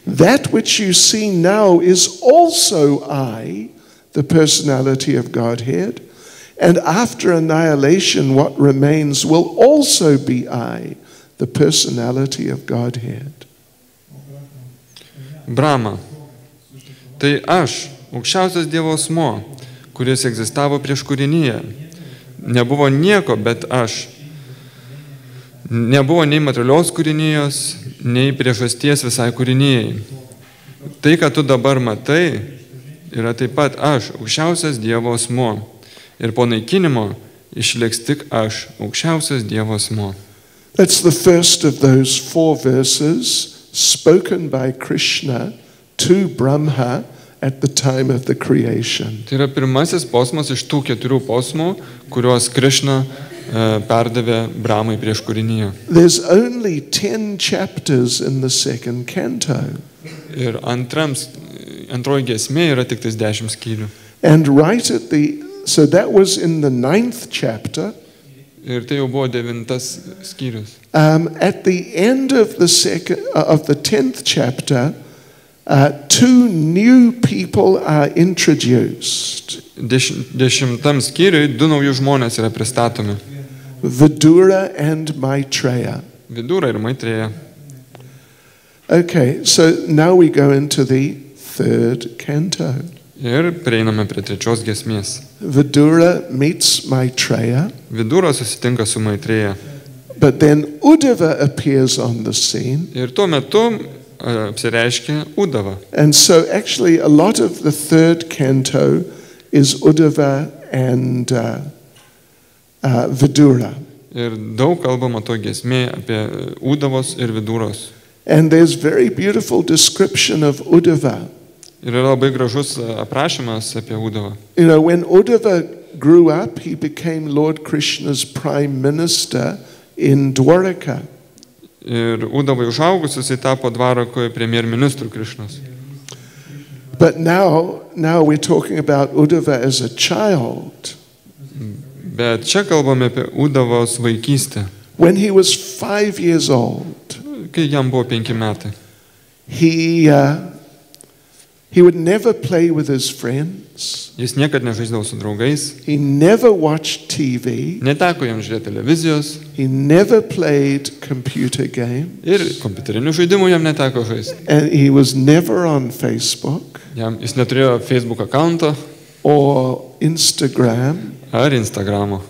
That which you see now is also I, the personality of Godhead. And after annihilation, what remains will also be I, the personality of Godhead. Brahma. Tai aš, aukščiausias Dievo asmuo, kuris egzistavo prieš kūrinyje. Nebuvo nieko, bet aš. Nebuvo nei materialios kūrinijos, nei priežasties visai kūrinyjei. Tai, ką tu dabar matai, yra taip pat aš, aukščiausias Dievo asmuo. Ir po naikinimo išliks tik aš, aukščiausias Dievo asmuo. That's the first of those 4 verses spoken by Krishna to Brahma at the time of the creation. Tai yra pirmasis posmas iš tų 4 posmų, kuriuos Krishna perdavė Brahmai prieš kūrinyje. There's only 10 chapters in the 2nd canto. Ir antroji giesmė yra tik tais 10 skyrių. And so that was in the 9th chapter. Ir tai jau buvo 9 skyrius. At the end of the 10th chapter, 2 new people are introduced. 10 skyriui 2 naujų žmonės yra pristatomi. Vidura and Maitreya. Vidura ir Maitreya. Okay, so now we go into the 3rd canto. Ir prieiname prie trečios giesmės. Vidura meets Maitreya. Vidura susitinka su Maitreya. But then Uddhava appears on the scene. Ir tuo metu apsireiškia Uddhava. And so actually a lot of the third canto is Uddhava and Vidura. Ir daug kalbama to giesmė apie Uddhavos ir Viduros. And there's very beautiful description of Uddhava. Ir yra labai gražus aprašymas apie Uddhavą. You know, when Uddhava grew up, he became Lord Krishna's prime minister in Dwaraka. Ir Uddhavai užaugus, jisai tapo Dvarakoje premjerministru Krišnos. But now we're talking about Uddhava as a child. Bet čia kalbame apie Uddhavos vaikystę. When he was 5 years old, Kai jam buvo 5 metai. He would never play with his friends. Jis niekad nežaisdavo su draugais. He never watched TV. Neteko jam žiūrėti televizijos. He never played computer games. Ir kompiuterinių žaidimų jam neteko žaisti. And he was never on Facebook. Jis neturėjo Facebook account'o. Or Instagram. Ar Instagramo.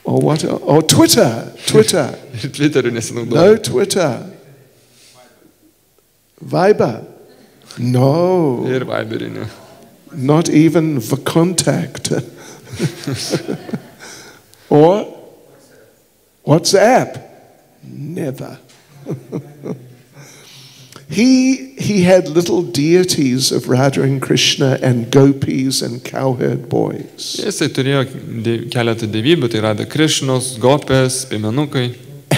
Or what? Or Twitter. Twitter. Ir Twitteriu nesinaudojo. No Twitter. Viber. No. Ir Viberiniu. Not even the contact. Or WhatsApp. Never. He had little deities of Radha and Krishna and gopis and cowherd boys. Jisai turėjo keletą dievybių, tai Radha Krišnos, gopės, piemenukai.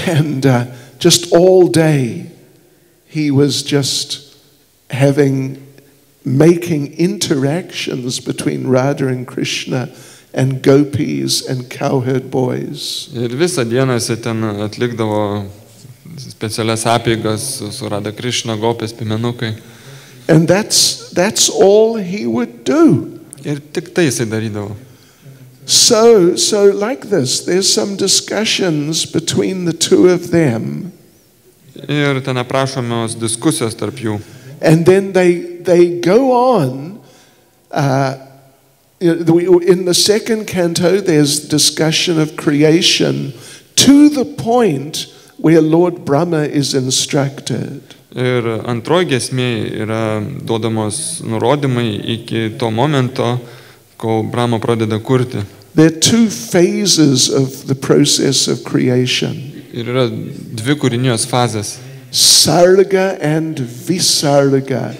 And just all day he was just making interactions between Radha and Krishna and gopis and cowherd boys. Ir visą dieną jisai ten atlikdavo specialias apeigas su Radha Krišna, gopės, piemenukai. And that's all he would do. Ir tik tai jisai darydavo. So like this, there's some discussions between the two of them. Ir ten aprašomos diskusijos tarp jų. And then they go on. In the second canto, there's discussion of creation to the point where Lord Brahma is instructed. Ir antroji giesmė yra duodamos nurodymai iki to momento, kol Brahma pradeda kurti. There are two phases of the process of creation. Ir yra dvi kūrinijos fazės. Sarga and Visarga.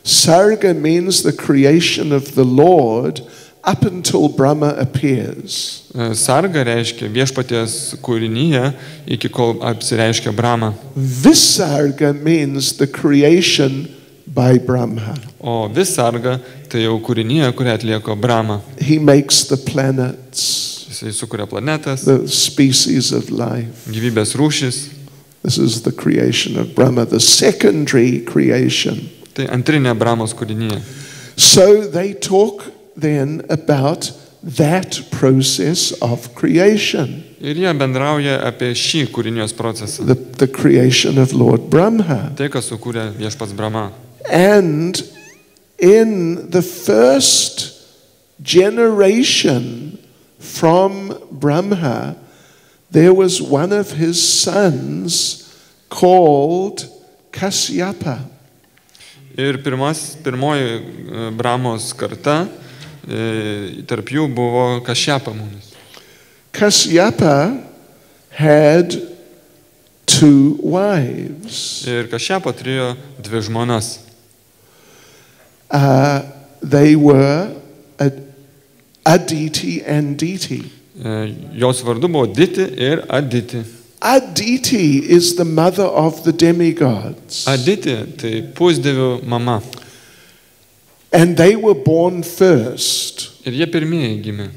Sarga means the creation of the Lord up until Brahma appears. Sarga reiškia viešpaties kūrinyje iki kol apsireiškia Brahma. Visarga means the creation by Brahma. O Visarga tai jau kūrinyje, kurią atlieka Brahma. He makes the planets. Jisai sukuria planetas, the species of life. Gyvybės rūšis. This is the creation of Brahma, the secondary creation. Tai antrinė Brahmos kūrinyje. So they talk then about that process of creation. Ir jie bendrauja apie šį kūrinijos procesą. The creation of Lord Brahma. Tai, kas sukūrė viešpats Brahma. And in the first generation from Brahma, there was one of his sons called Kasyapa. Ir pirmoji Brahmos karta, tarp jų buvo Kasyapa munis. Kasyapa had 2 wives. Ir Kasyapa turėjo 2 žmonas. They were Aditi and Diti. Jos vardu buvo Diti ir Aditi. Aditi is the mother of the demigods. Aditi tai pusdievių mama. And they were born first. Ir jie pirmieji gimė.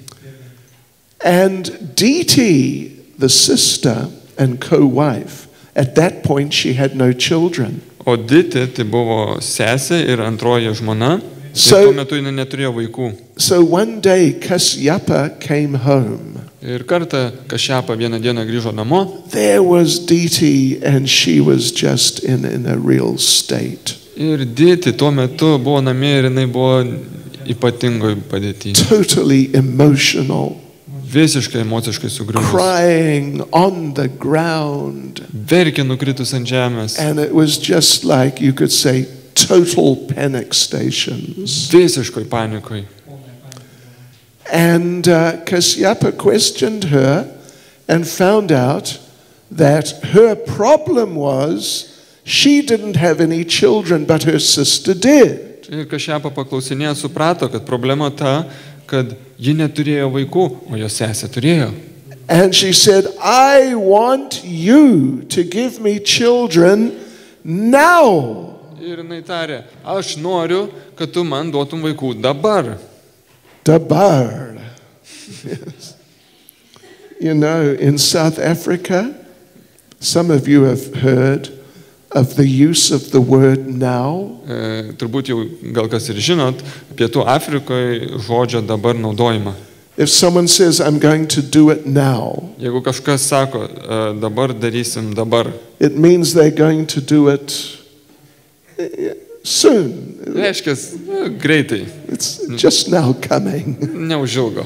And Diti, the sister and co-wife, at that point she had no children. O Diti tai buvo sesė ir antroji žmona. Ir tuo metu jinai neturėjo vaikų. So one day Kasyapa came home. Ir kartą Kasyapa vieną dieną grįžo namo. There was Diti and she was just in a real state. Ir Diti tuo metu buvo namie ir jinai buvo ypatingoj padėtyje. totally emotional, Visiškai emociškai sugriuvus. crying on the ground. Verkė nukritus ant žemės. And it was just like, you could say, total panic stations. Visiškoj panikoj. And Kasyapa questioned her and found out that her problem was she didn't have any children, but her sister did. Ir Kašyapa paklausinėjo, suprato, kad problema ta, kad ji neturėjo vaikų, o jos sesė turėjo. And she said, I want you to give me children now. Ir jinai tarė, aš noriu, kad tu man duotum vaikų dabar. Dabar. Yes. You know, in South Africa, some of you have heard of the use of the word now. Turbūt jau gal kas ir žinot, Pietų Afrikoje žodžio dabar naudojimą. If someone says, I'm going to do it now, Jeigu kažkas sako, dabar darysim dabar, it means they're going to do it soon. reiškia, greitai, It's just now coming. neužilgo.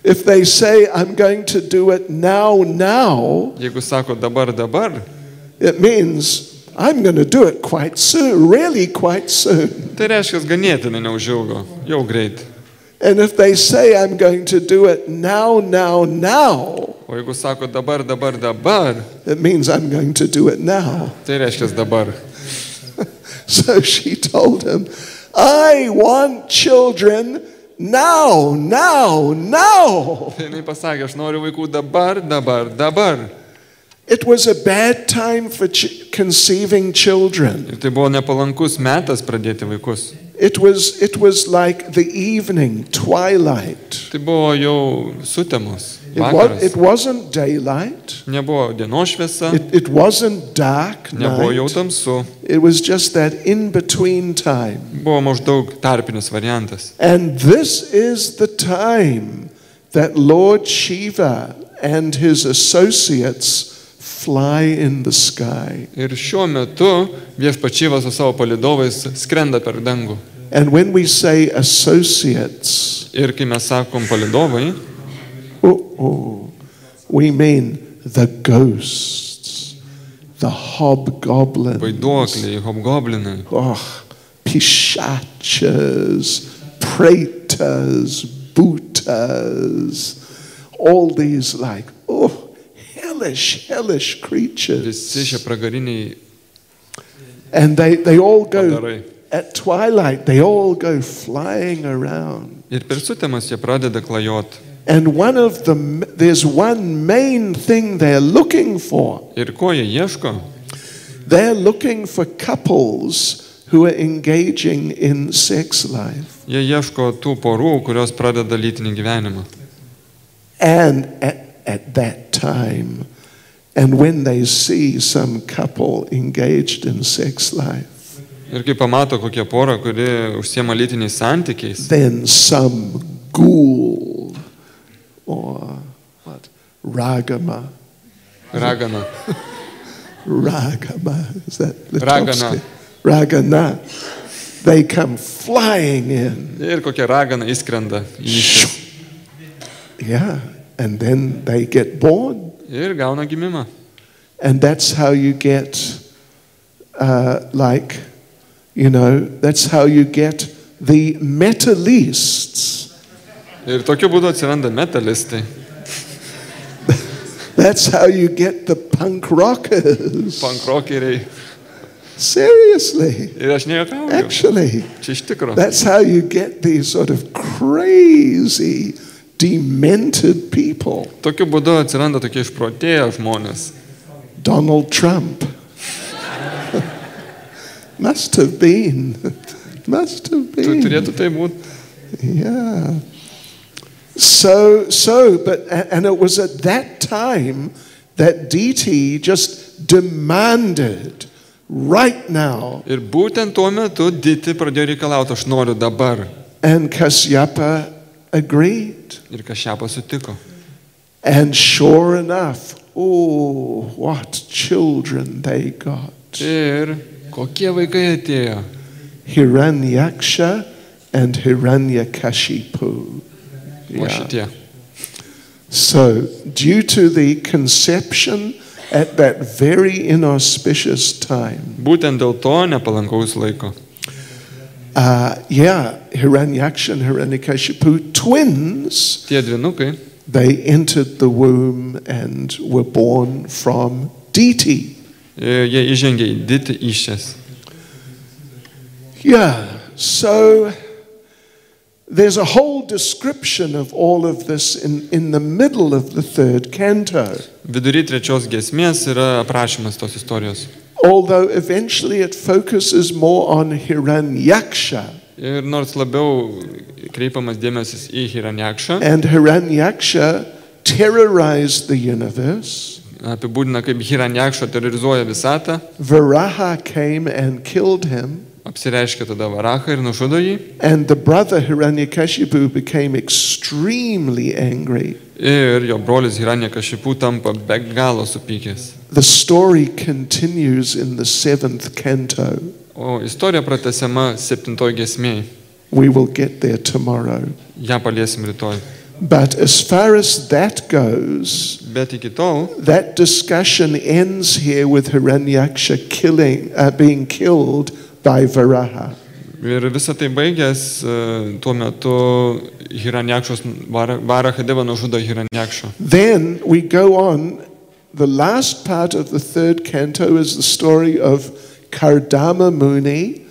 If they say, I'm going to do it now, Jeigu sako dabar, dabar, it means I'm going to do it quite soon, really quite soon. tai reiškia ganėtinai neužilgo, jau greit. And if they say, I'm going to do it now, O jeigu sako dabar, dabar, dabar, it means I'm going to do it now. tai reiškia dabar. So she told him, I want children now. Tai jinai pasakė, aš noriu vaikų dabar, dabar, dabar. It was a bad time for conceiving children. Ir tai buvo nepalankus metas pradėti vaikus. It was like the evening, twilight. Tai buvo jau sutemos, It vakaras. wasn't daylight. Nebuvo dienos šviesa, It wasn't dark nebuvo jau night. tamsu. It was just that in-between time. Buvo maždaug tarpinis variantas. And this is the time that Lord Shiva and his associates fly in the sky. Ir šiuo metu viešpačievas su savo palydovais skrenda per dangų. And when we say associates, Ir kai mes sakom palydovai, we mean the ghosts, the hobgoblins, vaiduokliai, hobgoblinai, pishachas, pretas, bhutas, all these like, hellish creatures. visi šie pragariniai And they all go, padarai. at twilight, they all go flying around. Ir per sutemas jie pradeda klajot. And there's one main thing they're looking for. Ir ko jie ieško? They're looking for couples who are engaging in sex life. Jie ieško tų porų, kurios pradeda lytinį gyvenimą. And at that time, and when they see some couple engaged in sex life, Ir kai pamato kokią porą, kuri užsiema lytiniais santykiais, then some ghoul or ragama, ragana, is that Ragana. Ragana, they come flying in. ir kokia ragana įskrenda į ištis. Yeah, and then they get born. Ir gauna gimimą. And that's how you get, that's how you get the metalists. Ir tokiu būdu atsiranda metalistai. That's how you get the punk rockers. Pankrokeriai. Seriously, Ir aš nejuokauju. actually, Čia iš tikro. that's how you get these sort of crazy, demented people. Tokiu būdu atsiranda tokie išprotėję žmonės. Donald Trump. Must have been. Turėtų tai būti. Yeah. And it was at that time that DT just demanded, right now. Ir būtent tuo metu Diti pradėjo reikalauti, aš noriu dabar. And Kasyapa agreed. Ir Kašyapa sutiko. And sure enough, what children they got. Ir kokie vaikai atėjo? Hiranyaksha and Hiranyakashipu. O šitie. So, due to the conception at that very inauspicious time, Būtent dėl to nepalankaus laiko. Hiranyaksha and Hiranyakashipu, twins, Tie dvinukai, they entered the womb and were born from Diti. jie įžengė į Diti išės. So there's a whole description of all of this in the middle of the third canto. Vidury trečios giesmės yra aprašymas tos istorijos. Although eventually it focuses more on Hiranyaksha. Ir nors labiau kreipiamas dėmesys į Hiranyakšą, And Hiranyaksha terrorized the universe. apibūdina kaip Hiranyakša terrorizuoja visatą, Varaha came and killed him. apsireiškia tada Varachą ir nužudo jį. And the brother Hiranyakashipu became extremely angry. Ir jo brolis Hiranyakashipu tampa be galo supykęs. The story continues in the 7th canto. O istorija pratęsiama 7 giesmėje. We will get there tomorrow. Ja paliesim rytoj. But as far as that goes, Bet iki tol that discussion ends here with Hiranyaksha being killed by Varaha. ir visą tai baigęs, tuo metu Hiranyakšos Varachą Deva nužudo Hiranyakšą. Then we go on. The last part of the 3rd canto is the story of Kardama Muni,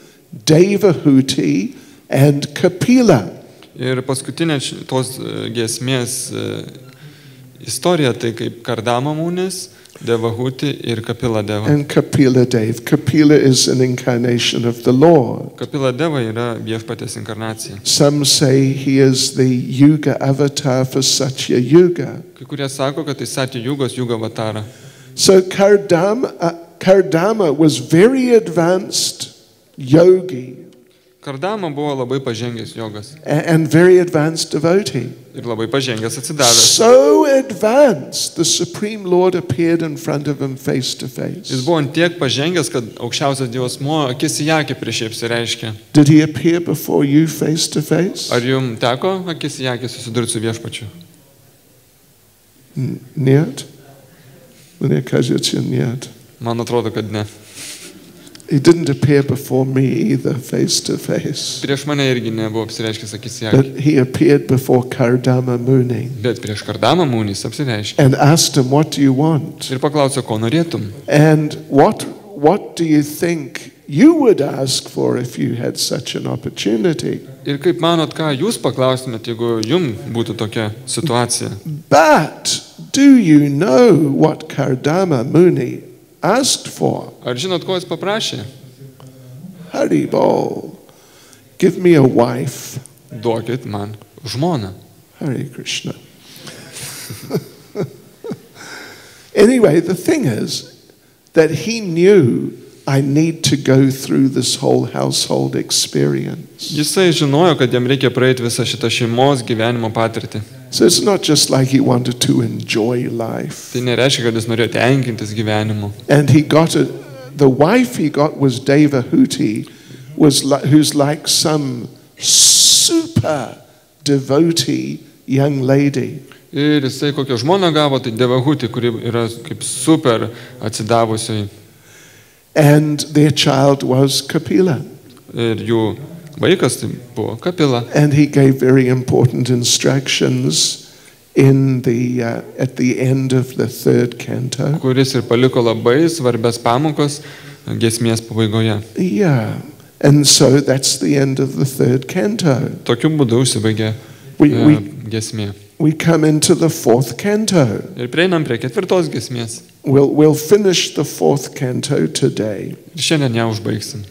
Devahuti, and Kapila. Ir paskutinė tos giesmės istorija tai kaip Kardama Munis, Devahuti ir Kapila Deva. And Kapila Dev. Kapila is an incarnation of the Lord. Kapila Deva yra Viešpaties inkarnacija. Some say he is the Yuga avatar for Satya Yuga. Kai kurie sako, kad tai Satya Jugos Yuga avatara. So Kardama was very advanced yogi Kardama buvo labai pažengęs jogas and very advanced devotee. ir labai pažengęs atsidavęs. So advanced, the Supreme Lord appeared in front of him face to Jis face. buvo ant tiek pažengęs, kad aukščiausias Dievas akis į akį prieš jį apsireiškė. Did he appear before you face to face? Ar jums teko akis į akį susidurti su Viešpačiu? Нет? Мне кажется, нет. Man atrodo, kad ne. He didn't appear before me either, face to face. Prieš mane irgi nebuvo apsireiškęs akis į akį. But he appeared before Kardama Muni Bet prieš Kardamą Munis apsireiškė. and asked him, "What do you want?" Ir paklausė, ko norėtum. And what do you think you would ask for if you had such an opportunity? Ir kaip manot, ką jūs paklaustumėt, jeigu jums būtų tokia situacija? But do you know what Kardama Muni asked for? Ar žinot, ko jis paprašė? Haribol, give me a wife. Duokit man žmoną. Hare Krishna. Anyway, the thing is that he knew I need to go through this whole household experience. Jisai žinojo, kad jam reikia praeiti visą šitą šeimos gyvenimo patirtį. So it's not just like he wanted to enjoy life. Tai nereiškia, kad jis norėjo tenkintis gyvenimu. And he got the wife he got was Devahuti, who's like some super devotee young lady. Ir jisai kokią žmoną gavo, tai Devahuti, kuri yra kaip super atsidavusiai. And their child was Kapila. Ir jų vaikas tai buvo Kapila. And he gave very important instructions in at the end of the 3rd canto. Kuris ir paliko labai svarbias pamokos giesmės pabaigoje. Yeah. And so that's the end of the 3rd canto. Tokiu būdu užsibaigė giesmė. We come into the 4th canto. Ir prieinam prie 4 giesmės. We'll finish the 4th canto today. Ir šiandien ją užbaigsim.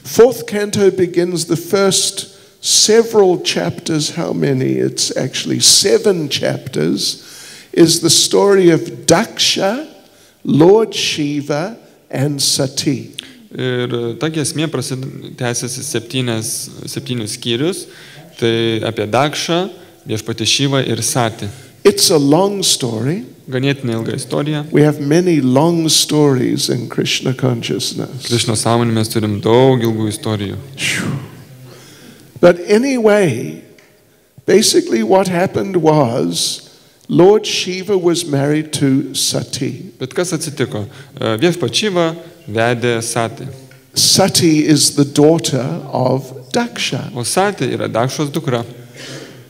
4th canto begins the first several chapters. How many? It's actually 7 chapters. Is the story of Daksha, Lord Shiva, and Sati. Ir ta giesmė tęsiasi 7 skyrius. Tai apie Dakšą, Viešpatį Šivą ir Satį. It's a long story. Ganėtinai ilga istorija. We have many long stories in Krishna consciousness. Krišnos sąmonėje mes turim daug ilgų istorijų. But anyway, basically what happened was Lord Shiva was married to Sati. Bet kas atsitiko? Viešpats Šiva vedė Satį. Sati is the daughter of Daksha. O Satė yra Dakšos dukra.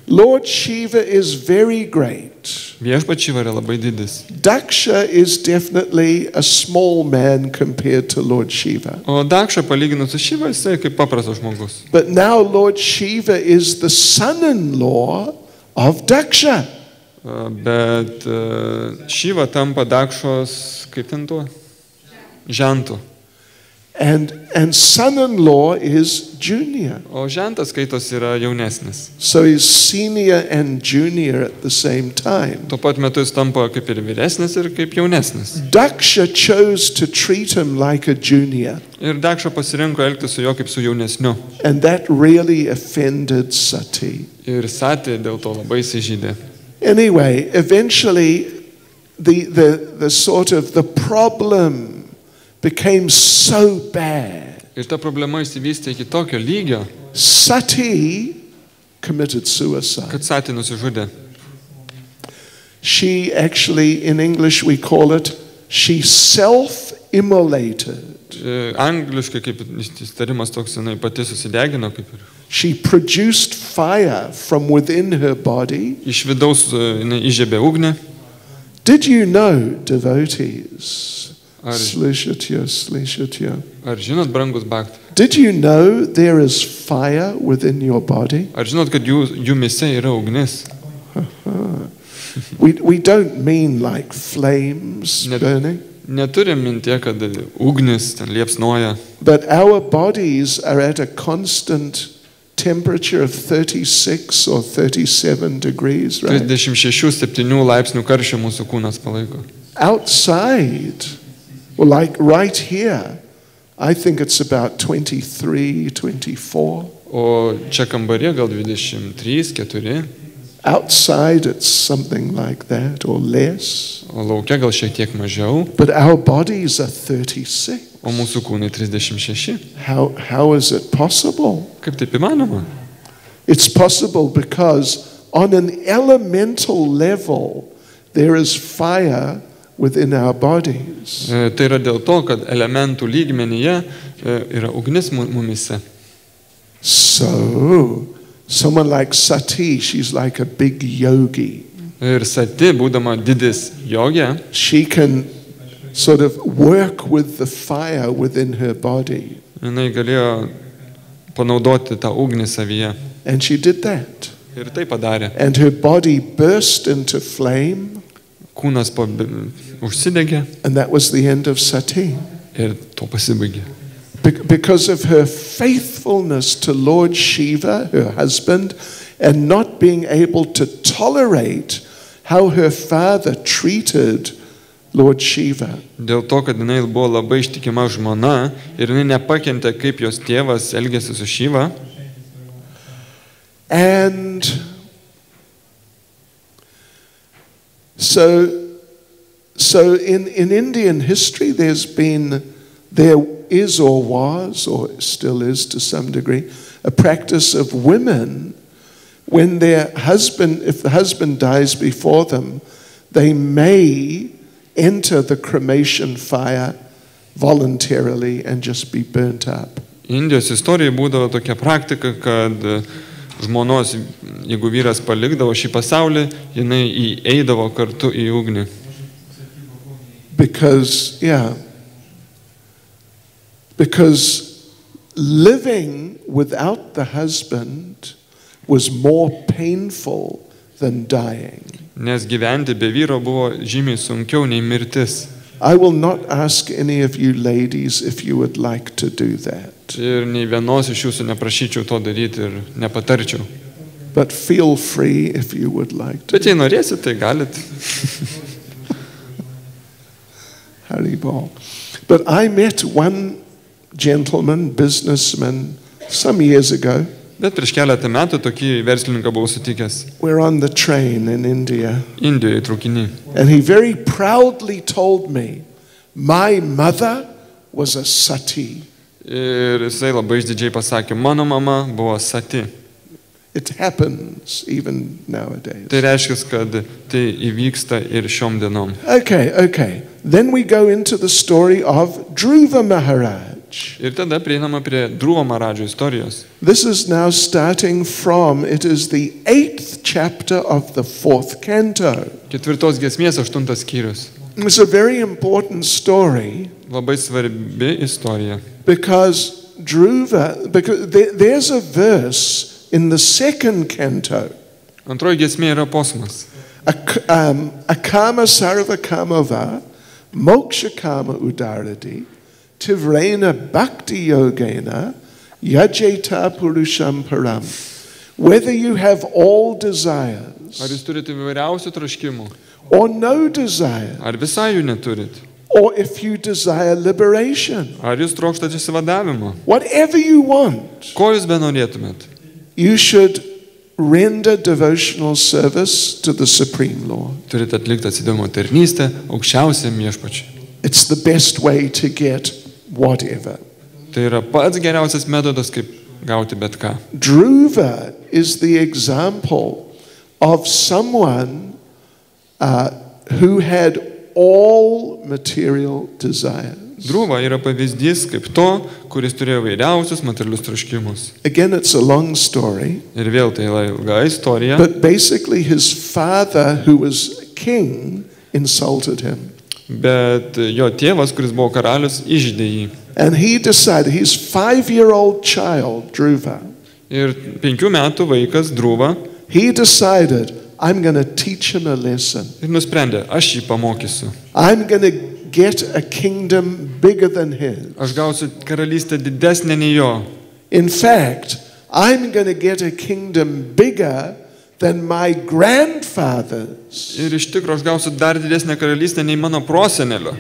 Lord Shiva is very great. Viešpats Šiva yra labai didis. Daksha is definitely a small man compared to Lord Shiva. O Dakša palyginus su Šiva, jisai kaip paprastas žmogus. But now Lord Shiva is the son-in-law of Daksha. Bet Šiva tampa Dakšos, kaip ten tuo? Žentu. And son-in-law is junior. O žentas skaitos yra jaunesnis. So he's senior and junior at the same time. Tuo pat metu jis tampa kaip ir vyresnis ir kaip jaunesnis. Daksha chose to treat him like a junior. Ir Dakša pasirinko elgtis su jo kaip su jaunesniu. And that really offended Sati. Ir Satė dėl to labai įsižeidė. Anyway, eventually the sort of the problem became so bad. Ir ta problema įsivystė iki tokio lygio, Sati committed suicide. kad Satė nusižudė. She actually, in English we call it, she self-immolated. Angliškai kaip įstarimas toks, jinai pati susidegino kaip ir. She produced fire from within her body. Iš vidaus jinai įžiebė ugnį. Did you know, devotees? Ar žinot, brangus Bhakti? Did you know there is fire within your body? Ar žinot, kad jumise yra ugnis? We don't mean like flames burning. Neturim mintie, kad ugnis ten liepsnoja. But our bodies are at a constant temperature of 36 or 37 degrees, right? 36-7 laipsnių karščio mūsų kūnas palaiko. Outside, well, like right here, I think it's about 23, 24. O čia kambarė gal 23-4. Outside it's something like that or less. O laukia gal šiek tiek mažiau. But our bodies are 36. O mūsų kūnai 36. How is it possible? Kaip taip įmanoma? It's possible because on an elemental level there is fire within our bodies. Tai yra dėl to, kad elementų lygmenyje yra ugnis mumise. So, someone like Sati, she's like a big yogi. Ir Sati, būdama didis jogė, she can sort of work with the fire within her body. Jinai galėjo panaudoti tą ugnį savyje. And she did that. Ir tai padarė. And her body burst into flame. Kūnas užsidegė. And that was the end of Sati. Ir to pasibaigė. Because of her faithfulness to Lord Shiva, her husband, and not being able to tolerate how her father treated Lord Shiva. Dėl to, kad jinai buvo labai ištikima žmona ir jinai nepakentė, kaip jos tėvas elgėsi su Šiva. And so in Indian history there is or was or still is to some degree a practice of women when if the husband dies before them, they may enter the cremation fire voluntarily and just be burnt up. Indijos istorijoje būdavo tokia praktika, kad žmonos, jeigu vyras palikdavo šį pasaulį, jinai įeidavo kartu į ugnį. Because living without the husband was more painful than dying. Nes gyventi be vyro buvo žymiai sunkiau nei mirtis. I will not ask any of you ladies if you would like to do that. Ir nei vienos iš jūsų neprašyčiau to daryti ir nepatarčiau. But feel free if you would like to. Bet jei norėsit, tai galit. Haribol. But I met one gentleman, businessman, some years ago. Bet prieš keletą metų tokį verslininką buvau sutikęs. We're on the train in India. Indijoje traukiny. And he very proudly told me, my mother was a sati. Ir jisai labai išdidžiai pasakė, mano mama buvo sati. It happens even nowadays. Tai reiškia, kad tai įvyksta ir šiom dienom. Okay. Then we go into the story of Dhruva Maharaj. Ir tada prieinama prie Dhruva Maharadžo istorijos. This is now starting from, it is the 8th chapter of the 4th canto. Ketvirtos giesmės 8 skyrius. It's a very important story. Labai svarbi istorija. Because there's a verse in the 2nd canto. Antroji giesmė yra posmas. Akama sarva kamava, moksha kama udaradi, tivrena bhakti yogena, yajeta purusham param. Whether you have all desires, Ar jūs turite įvairiausių troškimų? or no desire, Ar visai jų neturit? or if you desire liberation, Ar jūs trokštate išsivadavimo? whatever you want, Ko jūs benorėtumėt? you should render devotional service to the Supreme Lord. Turite atlikti atsidavimo tarnystę aukščiausiam viešpačiui. It's the best way to get whatever. Tai yra pats geriausias metodas, kaip gauti bet ką. Dhruva is the example of someone who had all material desires. Dhruva yra pavyzdys kaip to, kuris turėjo vairiausius materialius troškimus. Again, it's a long story. Ir vėl tai yra ilga istorija. But basically his father, who was king, insulted him. Bet jo tėvas, kuris buvo karalius, įžeidė jį. And he decided, his 5-year-old child, Dhruva, Ir 5 metų vaikas Dhruva he decided, I'm going to teach him a lesson. ir nusprendė, aš jį pamokysiu. I'm going to get a kingdom bigger than his. Aš gausiu karalystę didesnę nei jo. In fact, I'm going to get a kingdom bigger than my grandfather's. Ir iš tikro aš gausiu dar didesnę karalystę nei mano prosenelio.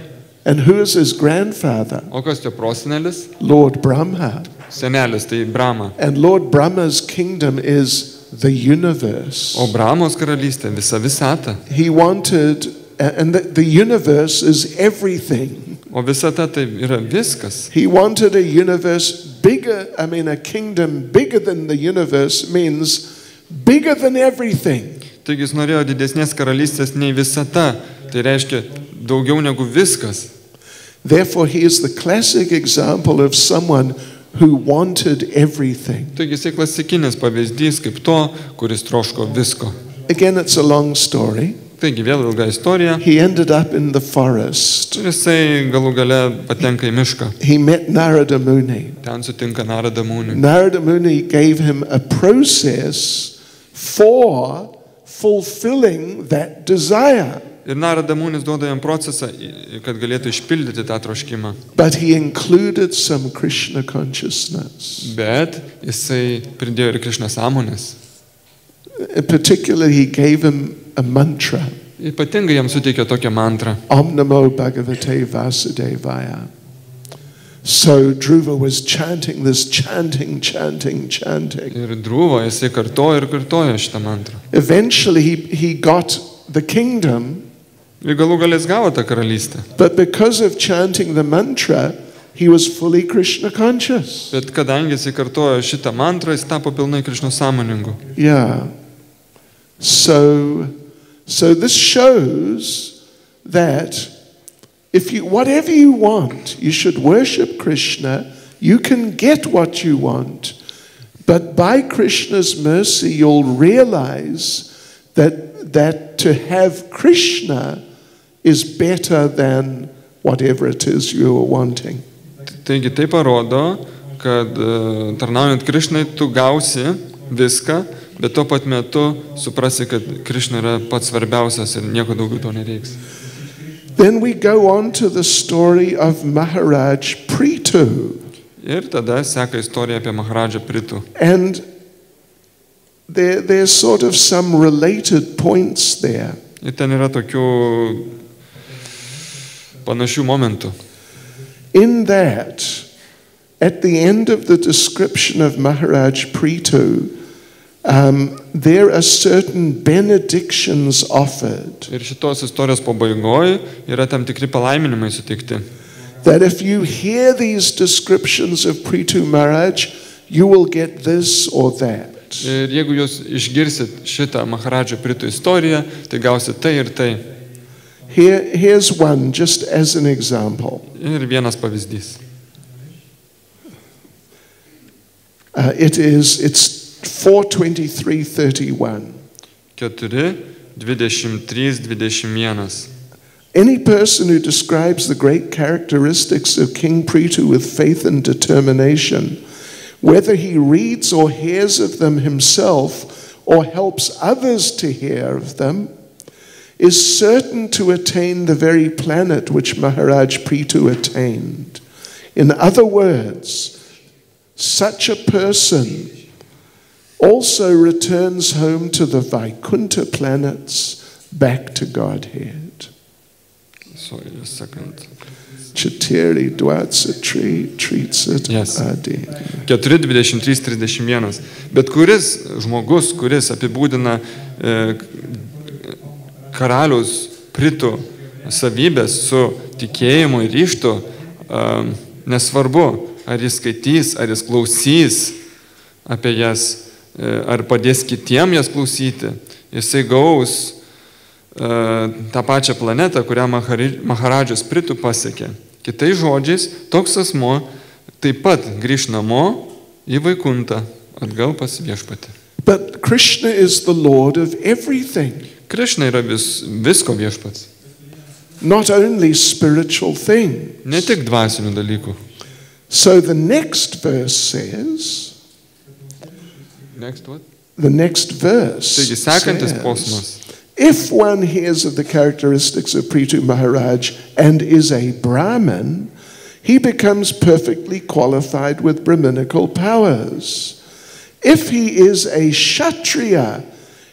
And who is his grandfather? O kas jo prosenelis? Lord Brahma. Senelis, tai Brahma. And Lord Brahma's kingdom is the universe. O Brahmos karalystė visa visata. He wanted, and the universe is everything. O visata tai yra viskas. He wanted a universe bigger, a kingdom bigger than the universe means bigger than everything. Taigi jis norėjo didesnės karalystės nei visata. Tai reiškia daugiau negu viskas. Therefore, he is the classic example of someone who wanted everything. Taigi jisai klasikinis pavyzdys kaip to, kuris troško visko. Again, it's a long story. Taigi vėl ilga istorija. He ended up in the forest. Ir jisai galų gale patenka į mišką. He met Narada Muni. Ten sutinka Narada Muni. Narada Muni gave him a process for fulfilling that desire. Ir Narada Munis duoda jam procesą, kad galėtų išpildyti tą troškimą. But he included some Krishna consciousness. Bet jisai pridėjo ir Krishna sąmonės. Particularly, he gave him a mantra. Ypatingai jam suteikė tokią mantrą. Om Namo Bhagavate Vasudevaya. So Dhruva was chanting this, chanting. Ir Dhruva jisai kartojo ir kartojo šitą mantrą. Eventually, he got the kingdom. Ir galų galės gavo tą karalystę. But because of chanting the mantra, he was fully Krishna conscious. Bet kadangi jisai kartojo šitą mantrą, jis tapo pilnai Krishna sąmoningu. Yeah. So this shows that whatever you want, you should worship Krishna. You can get what you want. But by Krishna's mercy, you'll realize that to have Krishna is better than whatever it is you are wanting. Taigi tai parodo, kad tarnaujant Krishnai tu gausi viską, bet tuo pat metu suprasi, kad Krishna yra pats svarbiausias ir nieko daugiau to nereiks. Then we go on to the story of Maharaj Prithu. Ir tada seka istorija apie Maharadžą Prithu. And there's sort of some related points there. Ir ten yra tokių panašių momentų. In that, at the end of the description of Maharaj Prithu, there are certain benedictions offered. Ir šitos istorijos pabaigoje yra tam tikri palaiminimai suteikti. That if you hear these descriptions of Prithu Maharaj, you will get this or that. that. Ir jeigu jūs išgirsit šitą Maharadžo Prito istoriją, tai gausit tai ir tai. Here's one, just as an example. Ir vienas pavyzdys. It's 4:23:31. 4:23:21. Any person who describes the great characteristics of King Prithu with faith and determination, whether he reads or hears of them himself or helps others to hear of them, is certain to attain the very planet which Maharaj Prithu attained. In other words, such a person also returns home to the Vaikuntha planets, back to Godhead. Sorry, a second. Chatiri dvatsa treats it adi. 4:23:31. Bet kuris žmogus, kuris apibūdina karaliaus Prito savybės su tikėjimu ir ryžtu, nesvarbu, ar jis skaitys, ar jis klausys apie jas, ar padės kitiem jas klausyti, jisai gaus tą pačią planetą, kurią Maharadžas Prito pasiekė. Kitais žodžiais, toks asmo taip pat grįš namo į Vaikuntą, atgal pas viešpatį. But Krishna is the Lord of everything. Krishna yra visko viešpats. Not only spiritual things. Ne tik dvasinių dalykų. So the next verse says, Next what? the next verse Taigi sekantis says, posmas. if one hears of the characteristics of Prithu Maharaj and is a Brahmin, he becomes perfectly qualified with Brahminical powers. If he is a Kshatriya,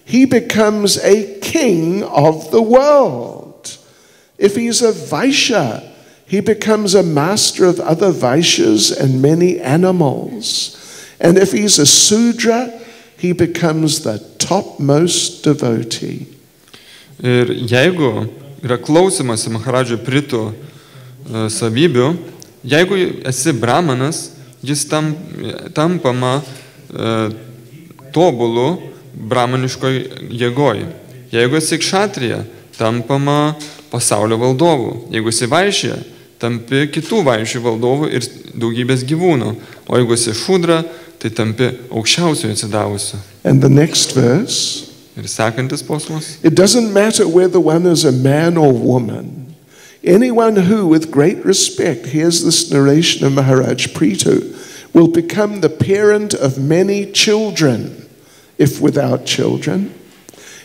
he becomes a king of the world. If he's a Vaishya, he becomes a master of other Vaishyas and many animals. And if he's a Sudra, he becomes the topmost devotee. Ir jeigu yra klausimas Maharadžo Prito savybių, jeigu esi brahmanas, jis tampama tobulu brahmaniškoj jėgoj. Jeigu esi kshatrija, tampama pasaulio valdovu. Jeigu esi vaishya, tampi kitų vaishių valdovų ir daugybės gyvūnų. O jeigu esi šudra, tai tampi aukščiausiojo atsidavusiu. And the next verse, ir sekantis posmas. It doesn't matter whether one is a man or woman. Anyone who, with great respect, hears this narration of Maharaj Prithu will become the parent of many children, if without children,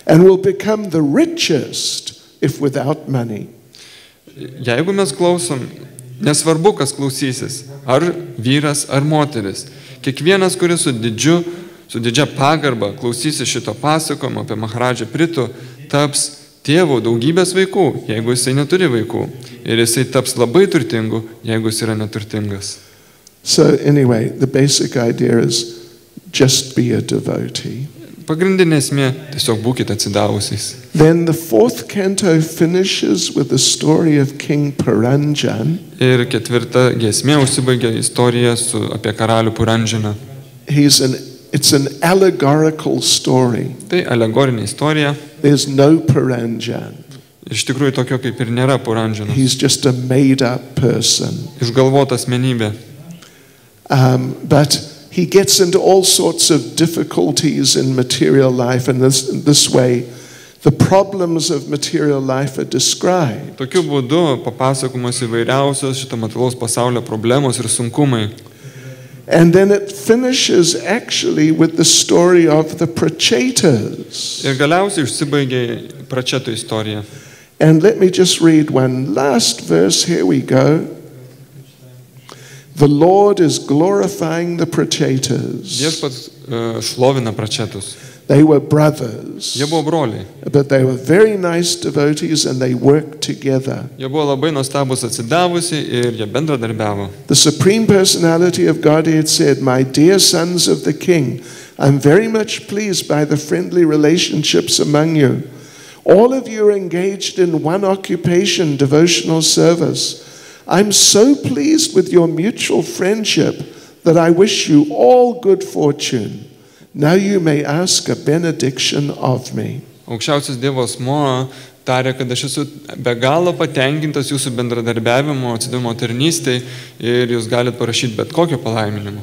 and will become the richest, if without money. Jeigu mes klausom, nesvarbu, kas klausysis, ar vyras, ar moteris, kiekvienas, kuris su didžia pagarba klausysis šito pasakojimo apie Maharadžą Prithu, taps tėvu daugybės vaikų, jeigu jisai neturi vaikų. Ir jisai taps labai turtingu, jeigu jis yra neturtingas. So anyway, the basic idea is just be a devotee. Pagrindinė esmė, tiesiog būkite atsidavusiais. Then the fourth canto finishes with the story of King Puranjan. Ir ketvirta giesmė užsibaigia istorija apie karalių Puranjaną. It's an allegorical story. Tai alegorinė istorija. There's no Puranjan. Iš tikrųjų tokio kaip ir nėra Puranjanas. He's just a made-up person. Išgalvota asmenybė. But he gets into all sorts of difficulties in material life, and this way the problems of material life are described. Tokiu būdu papasakomos įvairiausios šito materialaus pasaulio problemos ir sunkumai. And then it finishes actually with the story of the Prachetas. Ir galiausiai užsibaigia Prachetų istorija. And let me just read one last verse. Here we go. The Lord is glorifying the Prachetas. Viešpats šlovina Prachetus. They were brothers. Jie buvo broliai. But they were very nice devotees and they worked together. Jie buvo labai nuostabus atsidavusi ir jie bendradarbiavo. The Supreme Personality of Godhead said, "My dear sons of the King, I'm very much pleased by the friendly relationships among you. All of you are engaged in one occupation, devotional service. I'm so pleased with your mutual friendship that I wish you all good fortune. now you may ask a benediction of me. Aukščiausias Dievo asmuo tarė, kad aš esu be galo patenkintas jūsų bendradarbiavimo, atsidavimo tarnystei ir jūs galite parašyti bet kokio palaiminimo.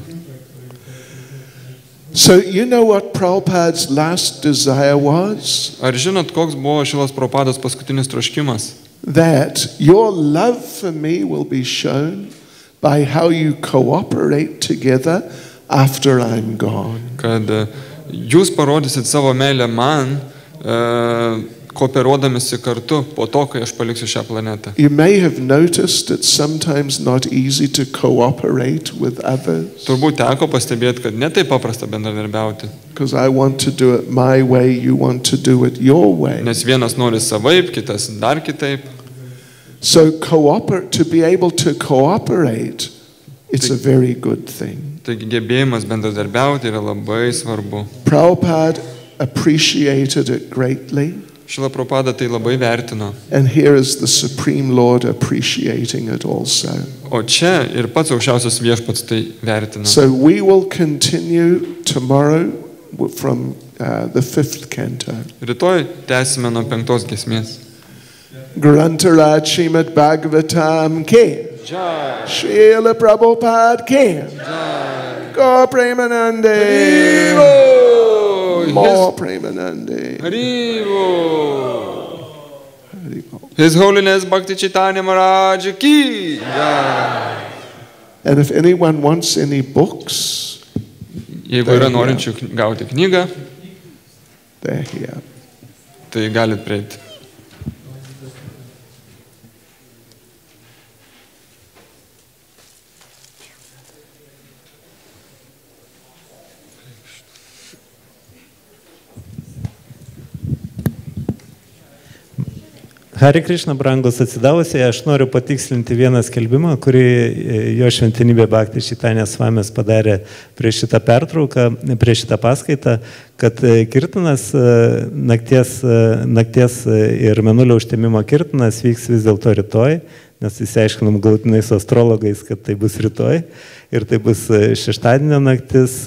So you know what Prabhupada's last desire was? Ar žinot, koks buvo Šilos Prabhupados paskutinis troškimas? That your love for me will be shown by how you cooperate together after I'm gone. Kad jūs parodysit savo meilę man, kooperuodamisi kartu po to, kai aš paliksiu šią planetą. You may have noticed it's sometimes not easy to cooperate with others. Turbūt teko pastebėti, kad ne taip paprasta bendradarbiauti. Because I want to do it my way, you want to do it your way. Nes vienas nori savaip, kitas dar kitaip. So to be able to cooperate, it's a very good thing. Taigi gebėjimas bendradarbiauti yra labai svarbu. Prabhupada appreciated it greatly. Šila Prabhupada tai labai vertino. And here is the Supreme Lord appreciating it also. O čia ir pats aukščiausias viešpats tai vertina. So we will continue tomorrow from the 5th canto. Rytoj tęsime nuo 5 giesmės. Grantaraj Srimad Bhagavatam Ke Jai. Srila Prabhupada Ke Jai. Gaur Premanande Haribo. More Premanande Haribo. Haribo. His Holiness Bhakti Čaitanja Maharaj ki Jai. And if anyone wants any books, Jeigu yra norinčių gauti knygą, they're here. tai galit prieiti. Hare Krishna, brangus atsidavusiai, aš noriu patikslinti vieną skelbimą, kurį jo šventenybė Bhakti Čaitanja Svamio padarė prieš šitą pertrauką, prieš šitą paskaitą, kad kirtanas, nakties ir mėnulio užtemimo kirtanas vyks vis dėlto rytoj, nes įsiaiškinom galutinai su astrologais, kad tai bus rytoj ir tai bus šeštadienio naktis